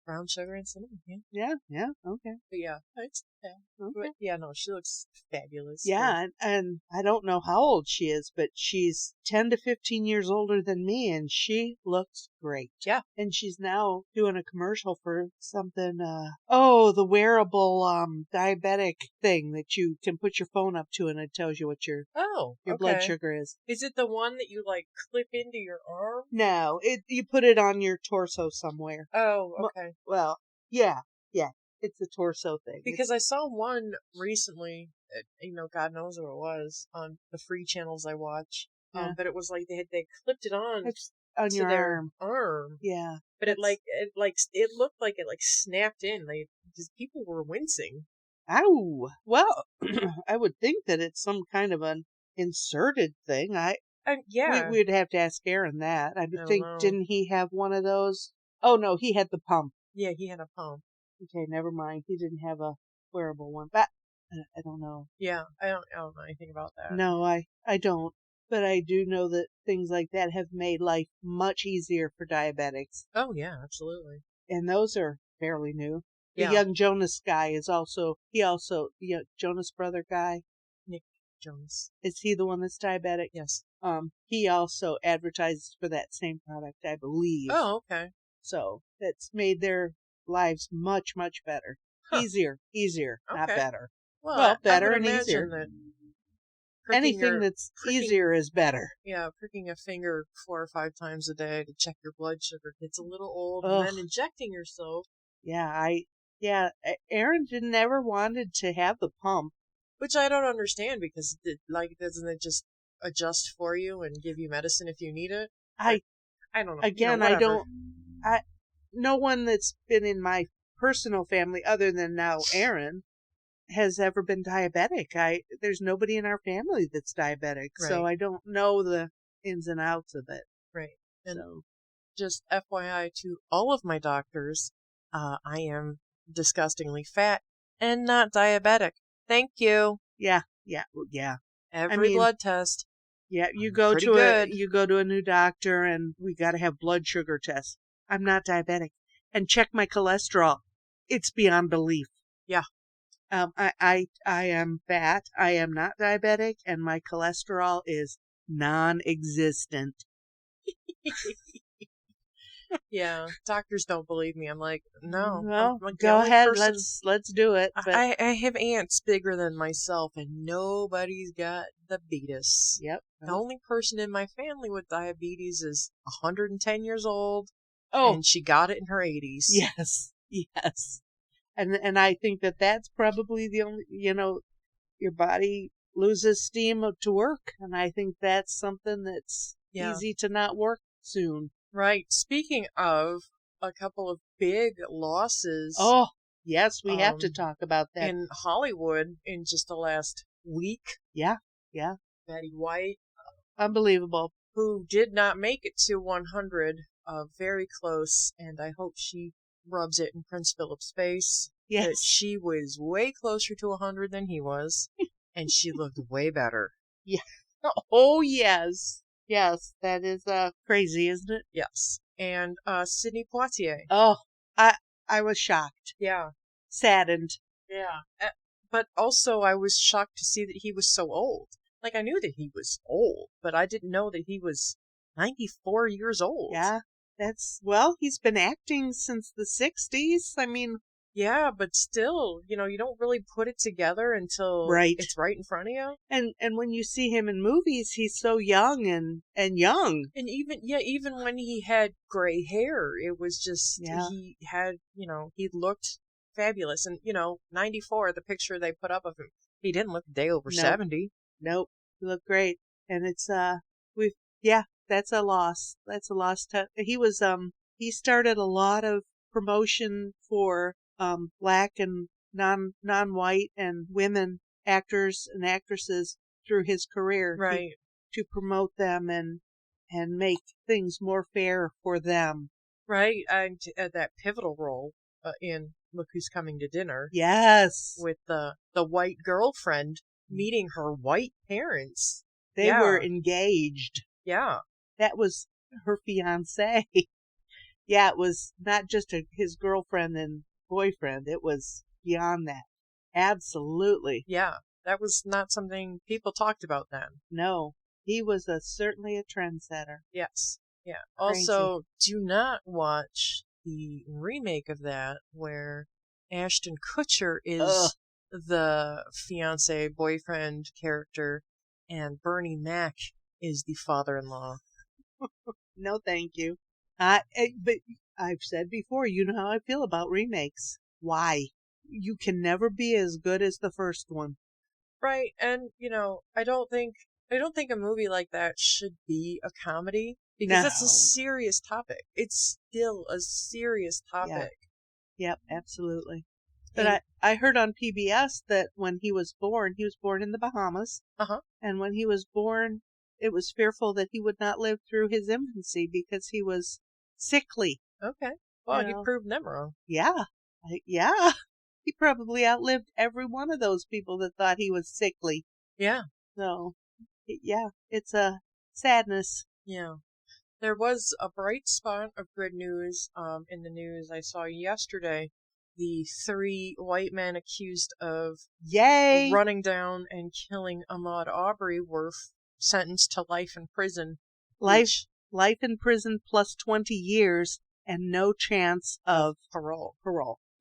Brown sugar and cinnamon. Yeah. Yeah, okay. But yeah, it's yeah. But Okay. yeah, no, she looks fabulous. Yeah, and I don't know how old she is, but she's 10 to 15 years older than me, and she looks great. Yeah. And she's now doing a commercial for something, the wearable diabetic thing that you can put your phone up to and it tells you what your blood okay. sugar is. Is it the one that you like clip into your arm? No, you put it on your torso somewhere. Oh, okay. Well, yeah. It's a torso thing. Because I saw one recently, God knows what it was, on the free channels I watch. Yeah. But it was like they clipped it on on your their arm. Yeah. But it looked like it like snapped in. Just people were wincing. Ow. Well, I would think that it's some kind of an inserted thing. Yeah. We'd have to ask Aaron that. I would think, know. didn't he have one of those? Oh, no, he had the pump. Yeah, he had a pump. Okay, never mind. He didn't have a wearable one. But I don't know. Yeah, I don't know anything about that. No, I don't. But I do know that things like that have made life much easier for diabetics. Oh, yeah, absolutely. And those are fairly new. The Yeah. young Jonas guy is also, the Jonas brother guy. Nick Jonas. Is he the one that's diabetic? Yes. He also advertises for that same product, I believe. Oh, okay. So that's made their lives much, much better. Huh. Easier, okay. not better. Well, better I would and easier. That anything that's easier is better. Yeah, pricking a finger 4 or 5 times a day to check your blood sugar gets a little old, Ugh. and then injecting yourself. Yeah, Aaron never wanted to have the pump. Which I don't understand, because doesn't it just adjust for you and give you medicine if you need it? I don't know. Again, no one that's been in my personal family other than now Aaron has ever been diabetic. There's nobody in our family that's diabetic, right. So I don't know the ins and outs of it. Right. And so, just FYI to all of my doctors, I am disgustingly fat and not diabetic. Thank you. Yeah. Every blood test. Yeah, you go to a new doctor and we got to have blood sugar tests. I'm not diabetic. And check my cholesterol. It's beyond belief. Yeah. I am fat. I am not diabetic, and my cholesterol is non-existent. Yeah, doctors don't believe me. I'm like, no. Well, go ahead. Let's do it. But I have aunts bigger than myself, and nobody's got diabetes. Yep. The only person in my family with diabetes is 110 years old. Oh, and she got it in her 80s. Yes. And I think that's probably the only, your body loses steam to work, and I think that's something that's easy to not work soon. Right. Speaking of a couple of big losses. Oh, yes, we have to talk about that. In Hollywood in just the last week. Yeah. Betty White. Unbelievable. Who did not make it to 100. Very close, and I hope she rubs it in Prince Philip's face. Yes. That she was way closer to 100 than he was, and she looked way better. Yeah. Oh, yes. Yes, that is crazy, isn't it? Yes. And Sidney Poitier. Oh, I was shocked. Yeah. Saddened. Yeah. But also I was shocked to see that he was so old. Like, I knew that he was old, but I didn't know that he was 94 years old. Yeah. He's been acting since the 60s. I mean, yeah, but still, you don't really put it together until it's right in front of you. And when you see him in movies, he's so young and young. And even when he had gray hair, it was just he had, he looked fabulous. And 94, the picture they put up of him, he didn't look a day over 70. Nope, he looked great. And it's that's a loss. That's a loss. He started a lot of promotion for black and non-white and women actors and actresses through his career. Right. To promote them and make things more fair for them. Right. And that pivotal role in Look Who's Coming to Dinner. Yes. With the white girlfriend meeting her white parents. They were engaged. Yeah. That was her fiancé. Yeah, it was not just his girlfriend and boyfriend. It was beyond that. Absolutely. Yeah, that was not something people talked about then. No, he was certainly a trendsetter. Yes. Yeah. Crazy. Also, do not watch the remake of that where Ashton Kutcher is Ugh. the fiance boyfriend character and Bernie Mac is the father-in-law. No, thank you. But I've said before, you know how I feel about remakes. Why? You can never be as good as the first one. Right, and I don't think a movie like that should be a comedy because that's a No. serious topic. It's still a serious topic. Yep, absolutely. And- But I heard on PBS that when he was born in the Bahamas. Uh-huh. And when he was born, it was fearful that he would not live through his infancy because he was sickly. Okay. Well, You he know. proved them wrong. Yeah. Yeah. He probably outlived every one of those people that thought he was sickly. Yeah. So, yeah, it's a sadness. Yeah. There was a bright spot of good news in the news I saw yesterday. The 3 white men accused of Yay! running down and killing Ahmaud Arbery were sentenced to life in prison. Life in prison plus 20 years and no chance of parole.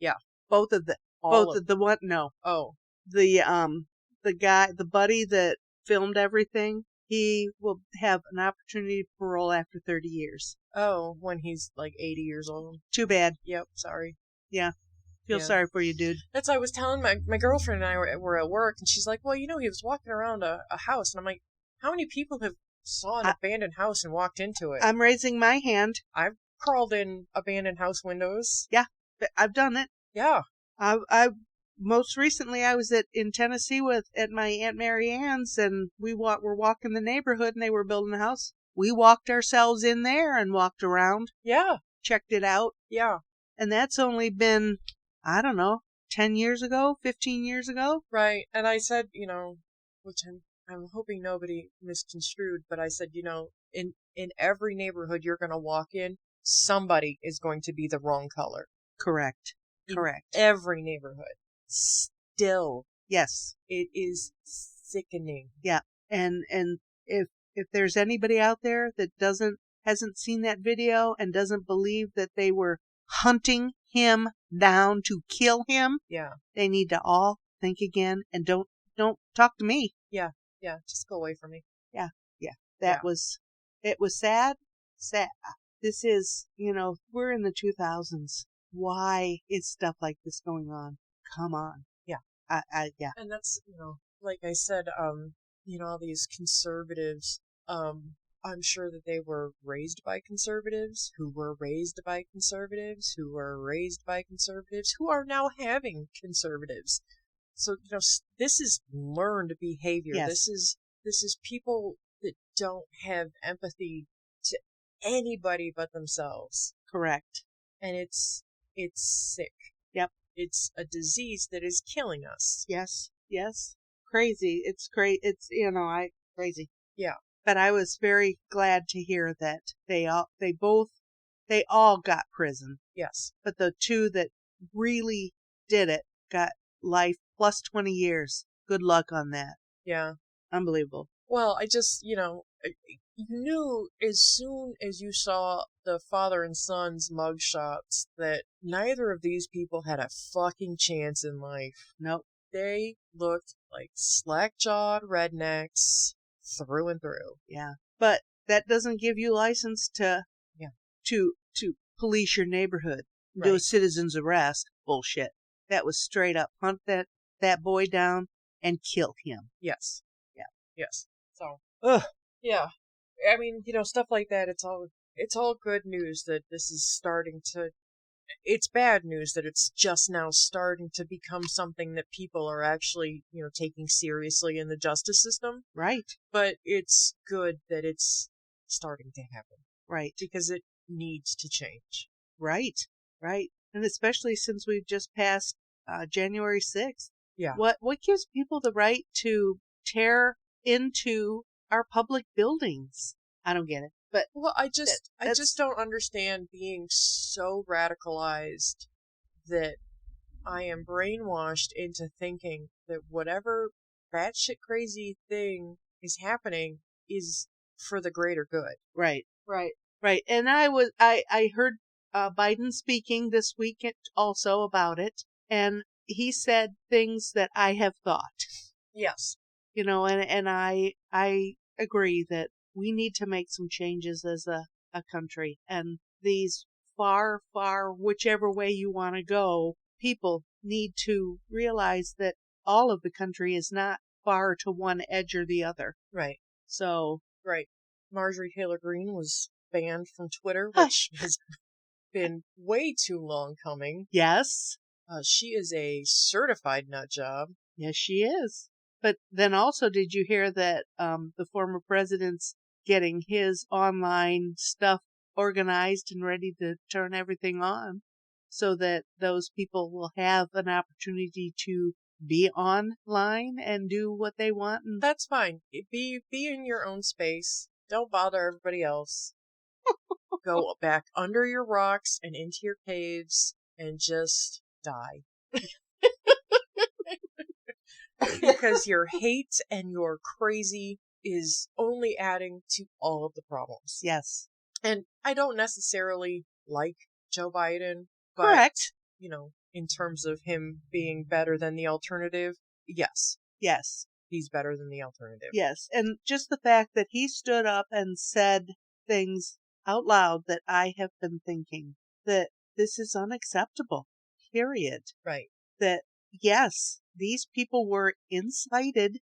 Yeah. Both of the one no. Oh. The guy, the buddy that filmed everything, he will have an opportunity to parole after 30 years. Oh, when he's like 80 years old. Too bad. Yep, sorry. Yeah. Feel sorry for you, dude. That's what I was telling my girlfriend and I were at work, and she's like, well, he was walking around a house, and I'm like, how many people have saw an abandoned house and walked into it? I'm raising my hand. I've crawled in abandoned house windows. Yeah, I've done it. Yeah. I most recently I was in Tennessee at my Aunt Mary Ann's, and were walking the neighborhood, and they were building a house. We walked ourselves in there and walked around. Yeah. Checked it out. Yeah. And that's only been, I don't know, 10 years ago, 15 years ago. Right. And I said, which I'm hoping nobody misconstrued, but I said, in every neighborhood you're going to walk in, somebody is going to be the wrong color. Correct. Every neighborhood. Still. Yes. It is sickening. Yeah. And if there's anybody out there that hasn't seen that video and doesn't believe that they were hunting him down to kill him, yeah, they need to all think again and don't talk to me. Yeah. Just go away from me. Yeah. It was sad. This is, we're in the 2000s. Why is stuff like this going on? Come on. Yeah. Yeah. And that's, like I said, all these conservatives, I'm sure that they were raised by conservatives, who were raised by conservatives, who were raised by conservatives, who are now having conservatives. So, this is learned behavior. Yes. This is people that don't have empathy to anybody but themselves. Correct. And it's sick. Yep. It's a disease that is killing us. Yes. Crazy. It's crazy. It's, crazy. Yeah. But I was very glad to hear that they all got prison. Yes. But the 2 that really did it got life plus 20 years. Good luck on that. Yeah. Unbelievable. Well, I just, you knew as soon as you saw the father and son's mugshots that neither of these people had a fucking chance in life. Nope. They looked like slack-jawed rednecks through and through. Yeah. But that doesn't give you license to police your neighborhood. Right. Do a citizen's arrest. Bullshit. That was straight up hunt that boy down and kill him. Yes. Yeah. Yes. So. Ugh. Yeah. I mean, stuff like that. It's all good news that this is starting to. It's bad news that it's just now starting to become something that people are actually, taking seriously in the justice system. Right. But it's good that it's starting to happen. Right. Because it needs to change. Right. And especially since we've just passed January 6th. Yeah. What gives people the right to tear into our public buildings? I don't get it. But Well, I just that's don't understand being so radicalized that I am brainwashed into thinking that whatever batshit crazy thing is happening is for the greater good. right, right, right. And I heard Biden speaking this week also about it, and he said things that I have thought. Yes. And I agree that we need to make some changes as a country, and these far, whichever way you want to go, people need to realize that all of the country is not far to one edge or the other. Right. So, Right. Marjorie Taylor Greene was banned from Twitter, Huh. which has been way too long coming. yes, She is a certified nut job. yes, she is. But then also, did you hear that the former president's getting his online stuff organized and ready to turn everything on so that those people will have an opportunity to be online and do what they want? And That's fine. Be in your own space. Don't bother everybody else. Go back under your rocks and into your caves and just die. Because your hate and your crazy is only adding to all of the problems. yes, And I don't necessarily like Joe Biden, but, correct. In terms of him being better than the alternative, yes, Yes, he's better than the alternative. yes. And just the fact that he stood up and said things out loud that I have been thinking, that this is unacceptable, period. Right. That, yes, these people were incited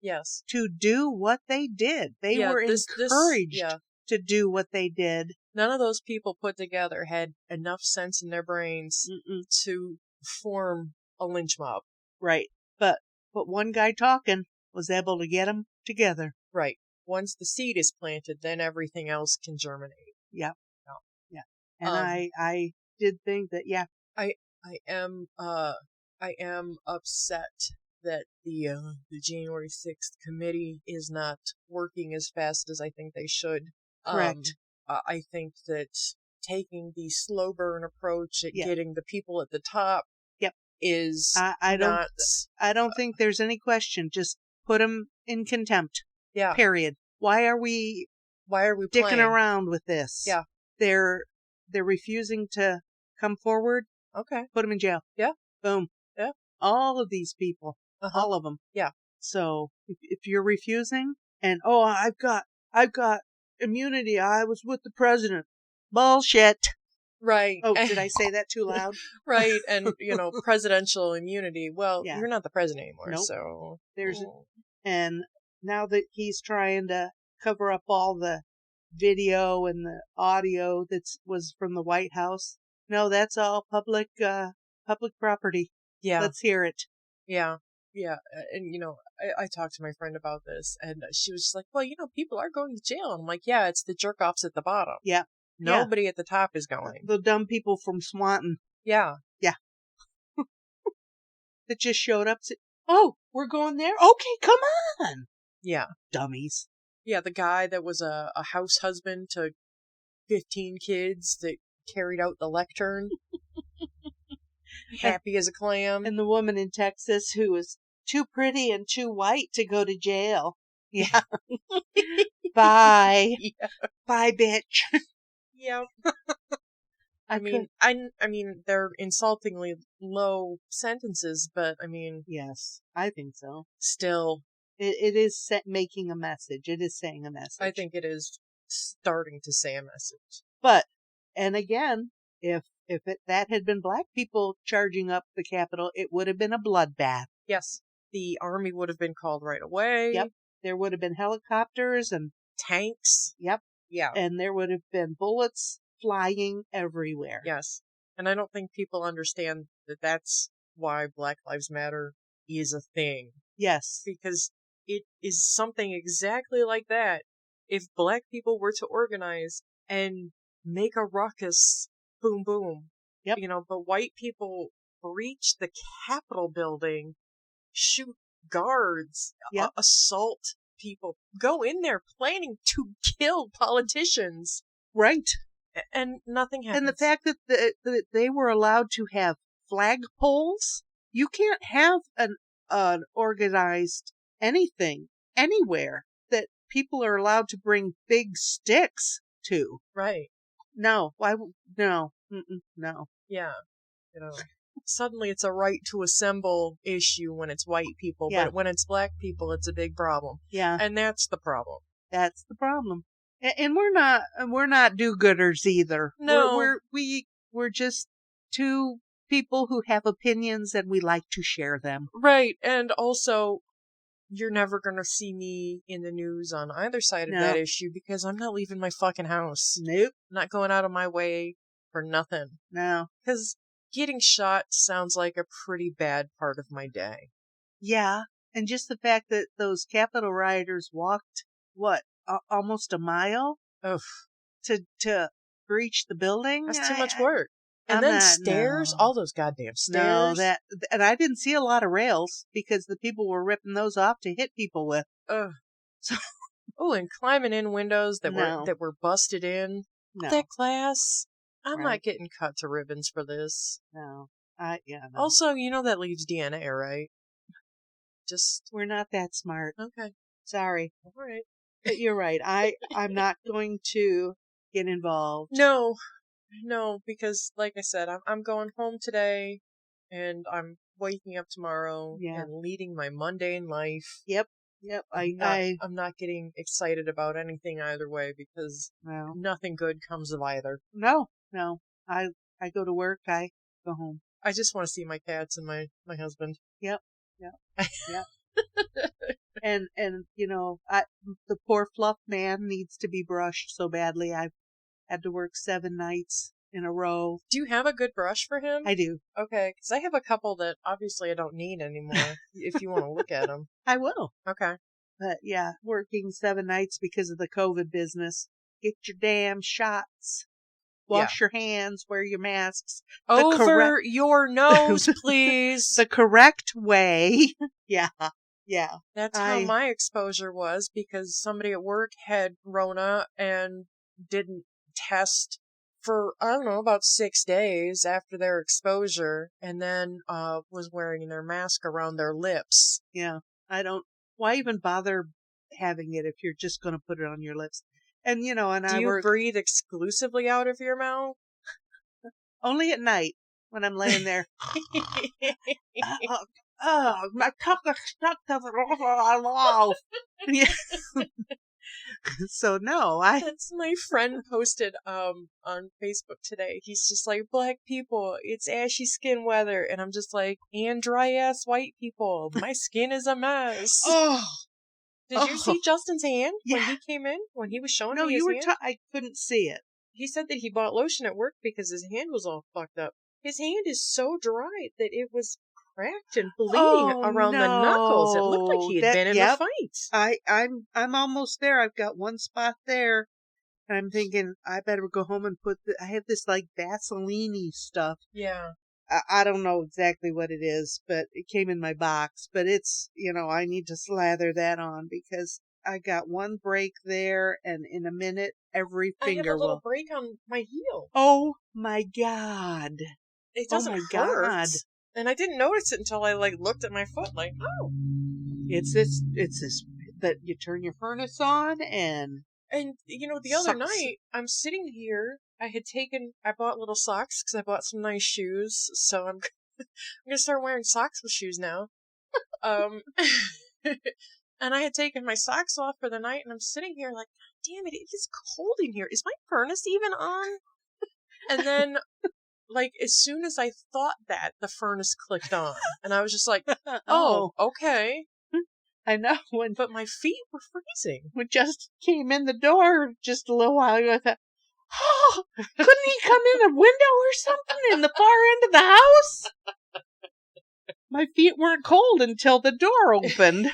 Yes. to do what they did. They Yeah, were encouraged yeah. to do what they did. None of those people put together had enough sense in their brains Mm-mm. to form a lynch mob. Right. But one guy talking was able to get them together. Right. Once the seed is planted, then everything else can germinate. Yep. No. Yeah. And I did think that, yeah. I am upset that the January 6th committee is not working as fast as I think they should. Correct. I think that taking the slow burn approach at Yep. getting the people at the top Yep. is I don't think there's any question. Just put them in contempt. Yeah. Period. Why are we dicking playing around with this? Yeah. They're refusing to come forward. Okay. Put them in jail. Yeah. Boom. Yeah. All of these people. Uh-huh. All of them. Yeah. So if you're refusing and, I've got immunity. I was with the president. Bullshit. Right. Oh, did I say that too loud? Right. And, presidential immunity. Well, Yeah. you're not the president anymore. Nope. So And now that he's trying to cover up all the video and the audio was from the White House. No, that's all public property. yeah. Let's hear it. Yeah. Yeah. And, I talked to my friend about this and she was just like, well, people are going to jail. And I'm like, yeah, it's the jerk offs at the bottom. Yeah. Nobody at the top is going. The dumb people from Swanton. Yeah. Yeah. That just showed up. Oh, we're going there? Okay, come on. Yeah. Dummies. Yeah, the guy that was a house husband to 15 kids that carried out the lectern. Happy as a clam. And the woman in Texas who was too pretty and too white to go to jail. Yeah. Bye. Yeah. Bye, bitch. Yeah. I mean, they're insultingly low sentences, but yes, I think so. Still, it is making a message. It is saying a message. I think it is starting to say a message. But, and again, if that had been black people charging up the Capitol, it would have been a bloodbath. Yes, the army would have been called right away. Yep, there would have been helicopters and tanks. Yep. Yeah, and there would have been bullets flying everywhere. Yes. And I don't think people understand that that's why Black Lives Matter is a thing. Yes. Because it is something exactly like that. If black people were to organize and make a ruckus, boom, boom. Yep. But white people breach the Capitol building, shoot guards, Yep. assault people go in there planning to kill politicians. Right. And nothing happens. And the fact that they were allowed to have flagpoles, you can't have an organized anything anywhere that people are allowed to bring big sticks to. Right. No. Why? No. No. Yeah. Suddenly it's a right to assemble issue when it's white people, Yeah. but when it's black people, it's a big problem. Yeah. And that's the problem. That's the problem. And we're not do-gooders either. No. We're just two people who have opinions and we like to share them. Right. And also, you're never going to see me in the news on either side of that issue because I'm not leaving my fucking house. Nope. I'm not going out of my way for nothing. No. Because getting shot sounds like a pretty bad part of my day. Yeah. And just the fact that those Capitol rioters walked, almost a mile? Oof. To reach the building? That's too much work. And then stairs, all those goddamn stairs. No, and I didn't see a lot of rails because the people were ripping those off to hit people with. Ugh. So, and climbing in windows that were busted in. No. That class. I'm not getting cut to ribbons for this. No. No. Also, that leaves DNA, right? We're not that smart. Okay. Sorry. All right. But you're right. I'm not going to get involved. No, because like I said, I'm going home today, and I'm waking up tomorrow and leading my mundane life. Yep. I'm not getting excited about anything either way because nothing good comes of either. No. I go to work. I go home. I just want to see my cats and my husband. Yep. And the poor fluff man needs to be brushed so badly. I've had to work 7 nights in a row. Do you have a good brush for him? I do. Okay, because I have a couple that obviously I don't need anymore. If you want to look at them, I will. Okay. But yeah, working 7 nights because of the COVID business. Get your damn shots. Wash your hands. Wear your masks. Over your nose, please. The correct way. Yeah. That's how my exposure was because somebody at work had Rona and didn't test for, I don't know, about 6 days after their exposure and then was wearing their mask around their lips. Yeah. Why even bother having it if you're just going to put it on your lips? And, Do you breathe exclusively out of your mouth? Only at night when I'm laying there. My tongue is stuck to the mouth. Yeah. So no, That's my friend posted on Facebook today. He's just like, black people, it's ashy skin weather, and I'm just like, and dry ass white people, my skin is a mess. Did you see Justin's hand when he came in? When he was showing me his hand? I couldn't see it. He said that he bought lotion at work because his hand was all fucked up. His hand is so dry that it was cracked and bleeding around the knuckles. It looked like he had been in a fight. I'm almost there. I've got one spot there. And I'm thinking I better go home and I have this like Vaseline-y stuff. Yeah. I don't know exactly what it is, but it came in my box. But it's, I need to slather that on because I got one break there, and in a minute, every finger I have a little break on my heel. Oh my God. It doesn't hurt. God. And I didn't notice it until I looked at my foot like, oh. It's this that you turn your furnace on and the other night I'm sitting here. I bought little socks because I bought some nice shoes. So I'm gonna start wearing socks with shoes now. And I had taken my socks off for the night, and I'm sitting here like, God damn it, it is cold in here. Is my furnace even on? And then, as soon as I thought that, the furnace clicked on, and I was just like, oh, okay. I know. But my feet were freezing. When Justin came in the door just a little while ago, I thought, oh, couldn't he come in a window or something in the far end of the house? My feet weren't cold until the door opened.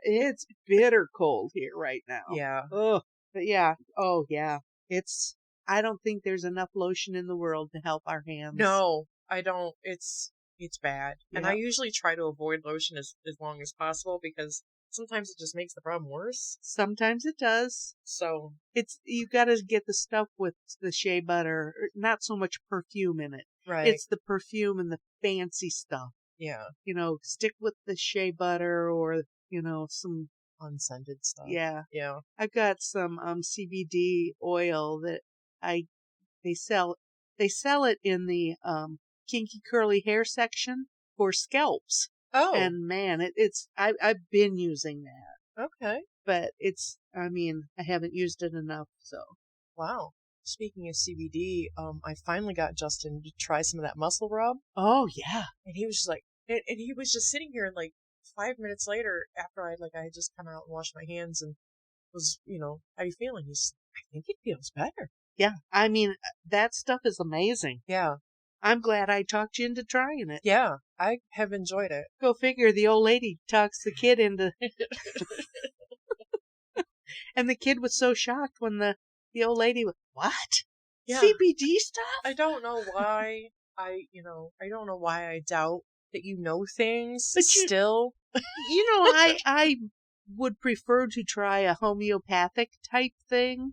It's bitter cold here right now. Yeah. Ugh. But yeah. Oh, yeah. I don't think there's enough lotion in the world to help our hands. No, I don't. It's bad. Yeah. And I usually try to avoid lotion as long as possible because sometimes it just makes the problem worse. Sometimes it does. So You got to get the stuff with the shea butter, not so much perfume in it. right, It's the perfume and the fancy stuff. yeah, Stick with the shea butter or, some, unscented stuff. yeah. Yeah. I've got some CBD oil that they sell it in the kinky curly hair section for scalps. Oh, And man, I've been using that, okay. but I haven't used it enough, so. Wow. Speaking of CBD, I finally got Justin to try some of that muscle rub, Oh yeah. and he was just like, and he was just sitting here, and like 5 minutes later, after I had just come out and washed my hands and was, how you feeling? I think it feels better. Yeah. That stuff is amazing. Yeah, I'm glad I talked you into trying it. yeah, I have enjoyed it. Go figure, the old lady talks the kid into and the kid was so shocked when the old lady was, what? Yeah. CBD stuff? I don't know why I don't know why I doubt that you know things But still. I would prefer to try a homeopathic type thing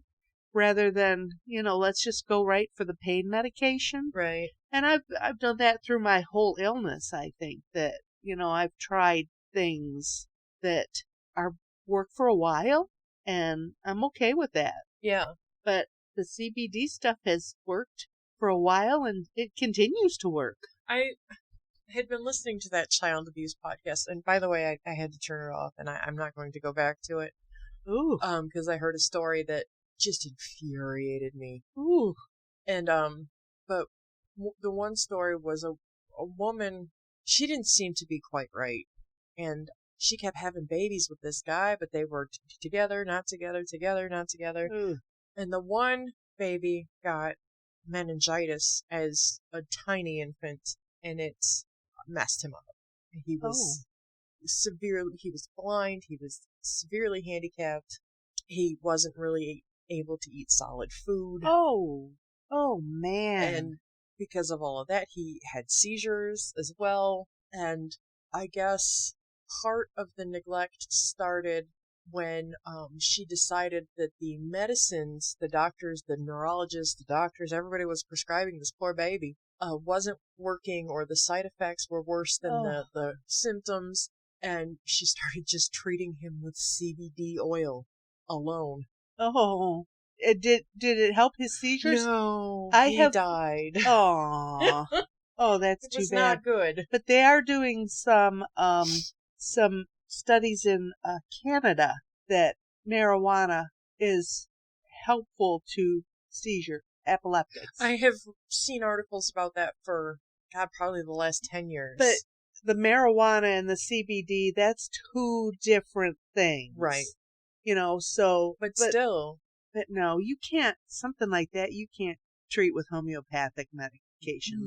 rather than, let's just go right for the pain medication. Right. And I've done that through my whole illness, I think, that, I've tried things that work for a while, and I'm okay with that. Yeah. But the CBD stuff has worked for a while, and it continues to work. I had been listening to that child abuse podcast, and by the way, I had to turn it off, and I'm not going to go back to it. Ooh. Because I heard a story that just infuriated me. Ooh. And but the one story was a woman. She didn't seem to be quite right, and she kept having babies with this guy, but they were together, not together, together, not together. Ooh. And the one baby got meningitis as a tiny infant, and it messed him up. He was he was blind, he was severely handicapped, he wasn't really able to eat solid food. Oh man. And because of all of that, he had seizures as well. And I guess part of the neglect started when she decided that the medicines, the doctors, the neurologists, the doctors, everybody was prescribing this poor baby, wasn't working, or the side effects were worse than the symptoms. And she started just treating him with CBD oil alone. Oh. Did it help his seizures? No, he died. Aw. Oh, that's too It's bad. not good. But they are doing some studies in Canada that marijuana is helpful to seizure epileptics. I have seen articles about that for, God, probably the last 10 years. But the marijuana and the CBD, that's two different things. Right. But still. But no, you can't, something like that, you can't treat with homeopathic medications.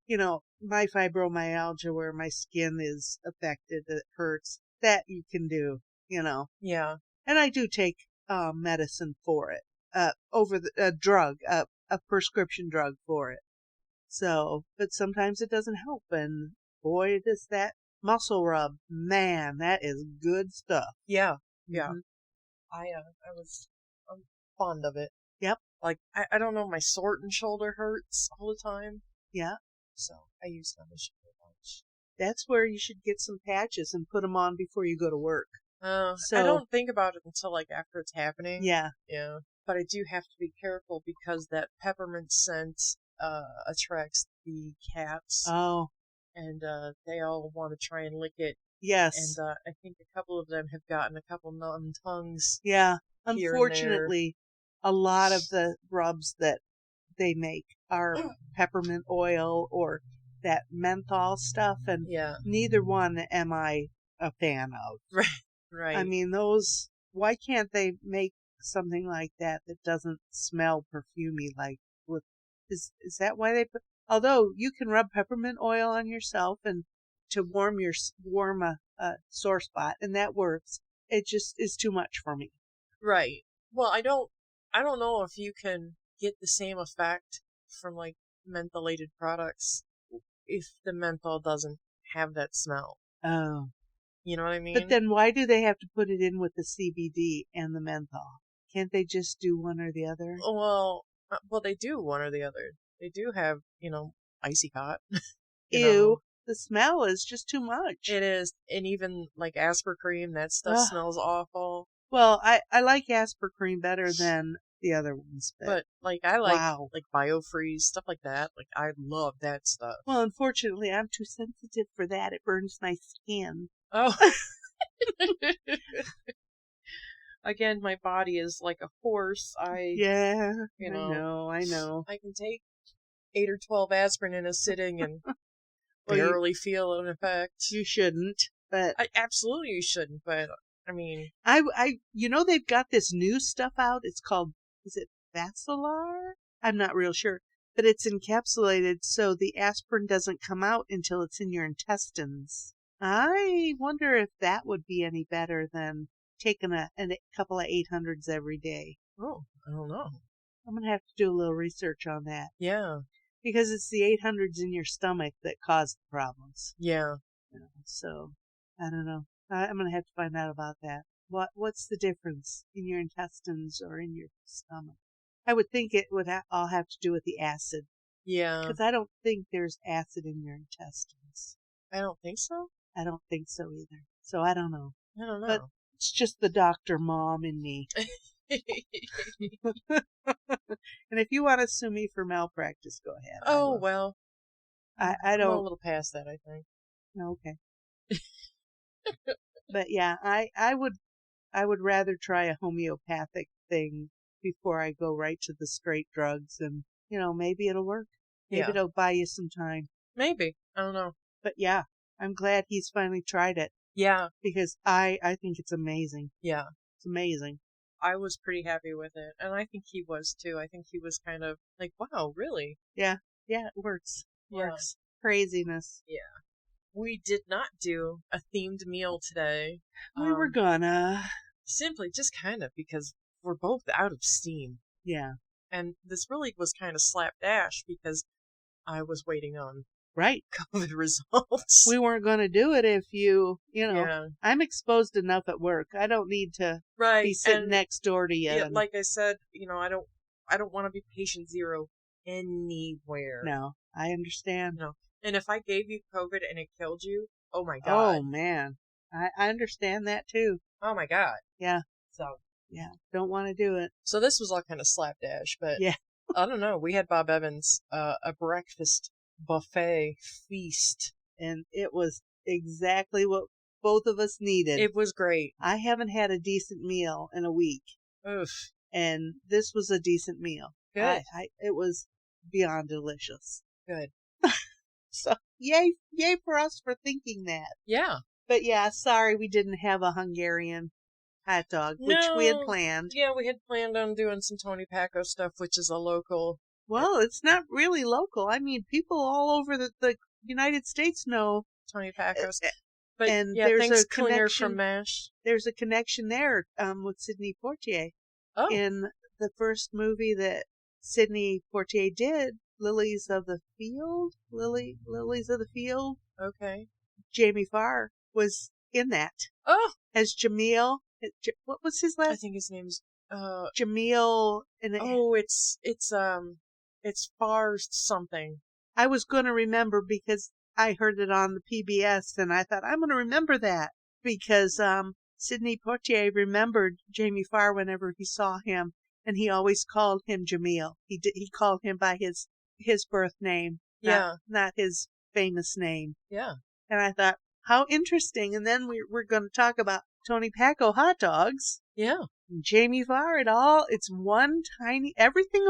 No. My fibromyalgia, where my skin is affected, it hurts, that you can do, Yeah. And I do take medicine for it, a drug, a prescription drug for it. So, but sometimes it doesn't help, and boy, does that muscle rub, man, that is good stuff. Yeah. Yeah. Mm-hmm. I'm fond of it. Yep. Like, I don't know, my sword and shoulder hurts all the time. Yeah. So I use them a bunch. That's where you should get some patches and put them on before you go to work. I don't think about it until like after it's happening. Yeah. Yeah. But I do have to be careful because that peppermint scent attracts the cats. Oh. And they all want to try and lick it. Yes. And I think a couple of them have gotten a couple numb tongues. Yeah. Unfortunately, a lot of the rubs that they make are peppermint oil or that menthol stuff, and neither one am I a fan of. Right. I mean, why can't they make something like that doesn't smell perfumey is that why they put, although you can rub peppermint oil on yourself and to warm a sore spot, and that works. It just is too much for me. Right. Well, I don't know if you can get the same effect from like mentholated products if the menthol doesn't have that smell. Oh. You know what I mean? But then why do they have to put it in with the CBD and the menthol? Can't they just do one or the other? Well, they do one or the other. They do have, icy hot. Ew, the smell is just too much. It is, and even like Aspercream, that stuff Ugh. smells awful. Well, I like Aspercream better than the other ones, But like I like wow. like BioFreeze, stuff like that. Like I love that stuff. Well, unfortunately, I'm too sensitive for that. It burns my skin. Oh. Again, my body is like a horse. Yeah, I know. I can take 8 or 12 aspirin in a sitting and Well, barely feel an effect. You shouldn't, but I absolutely shouldn't. But I mean, they've got this new stuff out. It's called, is it Vacilar? I'm not real sure, but it's encapsulated so the aspirin doesn't come out until it's in your intestines. I wonder if that would be any better than taking a couple of 800s every day. oh, I don't know. I'm going to have to do a little research on that. Yeah. Because it's the 800s in your stomach that cause the problems. Yeah. So, I don't know. I'm going to have to find out about that. What's the difference in your intestines or in your stomach? I would think it would all have to do with the acid. Yeah. Because I don't think there's acid in your intestines. I don't think so. I don't think so either. So I don't know. I don't know. But it's just the doctor mom in me. And if you want to sue me for malpractice, go ahead. Oh, well. I don't. I'm a little past that, I think. Okay. But yeah, I would rather try a homeopathic thing before I go right to the straight drugs, and maybe it'll work. Maybe it'll buy you some time. Maybe. I don't know. But yeah, I'm glad he's finally tried it. Yeah. Because I think it's amazing. Yeah. It's amazing. I was pretty happy with it, and I think he was too. I think he was kind of like, wow, really? Yeah. Yeah, it works. Yeah. Works. Craziness. Yeah. We did not do a themed meal today. We were gonna. Simply just kind of because we're both out of steam. Yeah. And this really was kind of slapdash because I was waiting on right COVID results. We weren't going to do it if Yeah. I'm exposed enough at work. I don't need to be sitting next door to you. Yeah, like I said, I don't want to be patient zero anywhere. No, I understand. No. And if I gave you COVID and it killed you, oh my God. Oh man. I understand that too. Oh my God. Yeah. So. Yeah. Don't want to do it. So this was all kind of slapdash, but yeah. I don't know. We had Bob Evans, a breakfast buffet feast. And it was exactly what both of us needed. It was great. I haven't had a decent meal in a week. Oof. And this was a decent meal. Good. It was beyond delicious. Good. So yay for us for thinking that. Yeah. But yeah, sorry we didn't have a Hungarian hot dog, which we had planned. Yeah, we had planned on doing some Tony Paco stuff, which is a local. Well, it's not really local. I mean, people all over the United States know Tony Pacos. But and yeah, there's thanks a connection from MASH. There's a connection there with Sidney Poitier. Oh. In the first movie that Sidney Poitier did, Lilies of the Field. Okay. Jamie Farr was in that. Oh. As Jamil. What was his last? I think his name's Jamil. It's Farr something. I was going to remember because I heard it on the PBS and I thought I'm going to remember that because Sidney Poitier remembered Jamie Farr whenever he saw him, and he always called him Jamil. He called him by his birth name, not his famous name. Yeah. And I thought, how interesting. And then we're going to talk about Tony Paco hot dogs. Yeah. Jamie Farr, it's one tiny, everything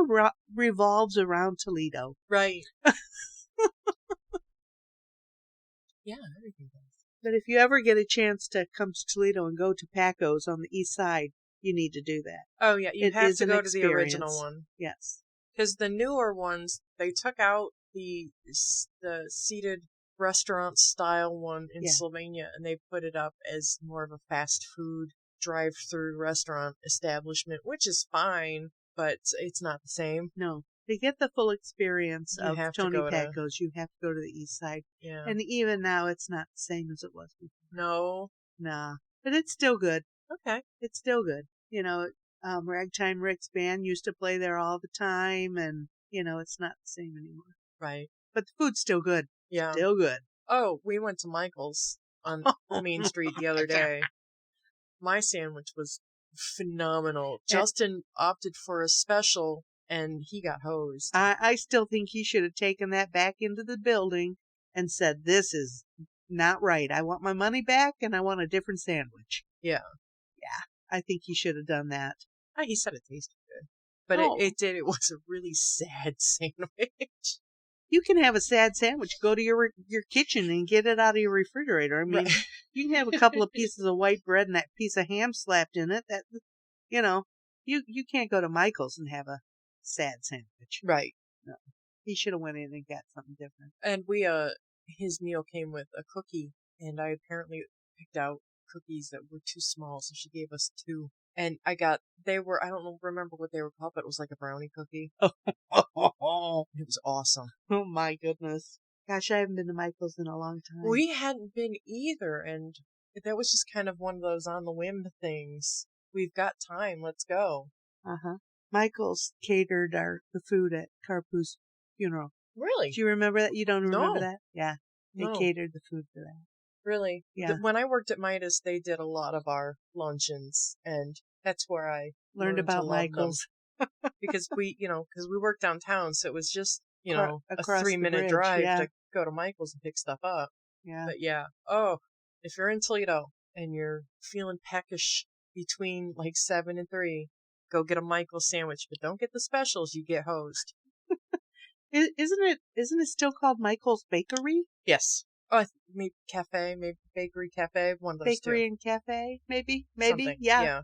revolves around Toledo. Right. Yeah, everything does. But if you ever get a chance to come to Toledo and go to Paco's on the east side, you need to do that. Oh, yeah, you have to go to the original one. Yes. Because the newer ones, they took out the seated restaurant style one in Slovenia, and they put it up as more of a fast food drive-through restaurant establishment, which is fine, but it's not the same. No. To get the full experience of Tony Paco's, you have to go to the east side. Yeah. And even now, it's not the same as it was before. No. Nah. But it's still good. Okay. It's still good. Ragtime Rick's band used to play there all the time, and, it's not the same anymore. Right. But the food's still good. Yeah. Still good. Oh, we went to Michael's on Main Street the other day. My sandwich was phenomenal. Justin opted for a special, and he got hosed. I still think he should have taken that back into the building and said, this is not right. I want my money back, and I want a different sandwich. Yeah. Yeah, I think he should have done that. He said it tasted good. But it did. It was a really sad sandwich. You can have a sad sandwich. Go to your kitchen and get it out of your refrigerator. I mean, you can have a couple of pieces of white bread and that piece of ham slapped in it. That, you can't go to Michael's and have a sad sandwich. Right. No. He should have went in and got something different. And his meal came with a cookie, and I apparently picked out cookies that were too small, so she gave us 2. And I don't remember what they were called, but it was like a brownie cookie. It was awesome. Oh my goodness. Gosh, I haven't been to Michael's in a long time. We hadn't been either, and that was just kind of one of those on the whim things. We've got time, let's go. Uh-huh. Michael's catered the food at Carpu's funeral. Really? Do you remember that? You don't remember No. that? Yeah. They catered the food for that. Really? Yeah. When I worked at Midas, they did a lot of our luncheons, and that's where I learned about Michael's. Because we worked downtown, so it was just, a Across 3-minute drive to go to Michael's and pick stuff up. Yeah. But yeah, if you're in Toledo and you're feeling peckish between like 7 and 3, go get a Michael's sandwich, but don't get the specials, you get hosed. Isn't it still called Michael's Bakery? Yes. Maybe cafe, maybe bakery cafe, one of those Bakery and cafe, maybe, Something. yeah.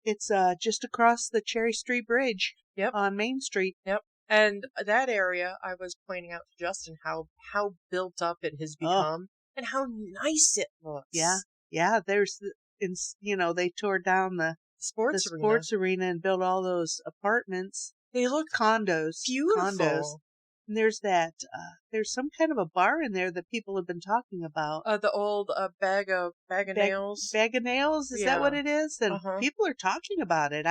It's just across the Cherry Street Bridge. Yep. On Main Street. Yep. And that area, I was pointing out to Justin how built up it has become and how nice it looks. Yeah. Yeah. They tore down the sports arena and built all those apartments. They look condos. Beautiful. Condos. And there's there's some kind of a bar in there that people have been talking about. The old bag of nails. Bag of nails? Is that what it is? And people are talking about it.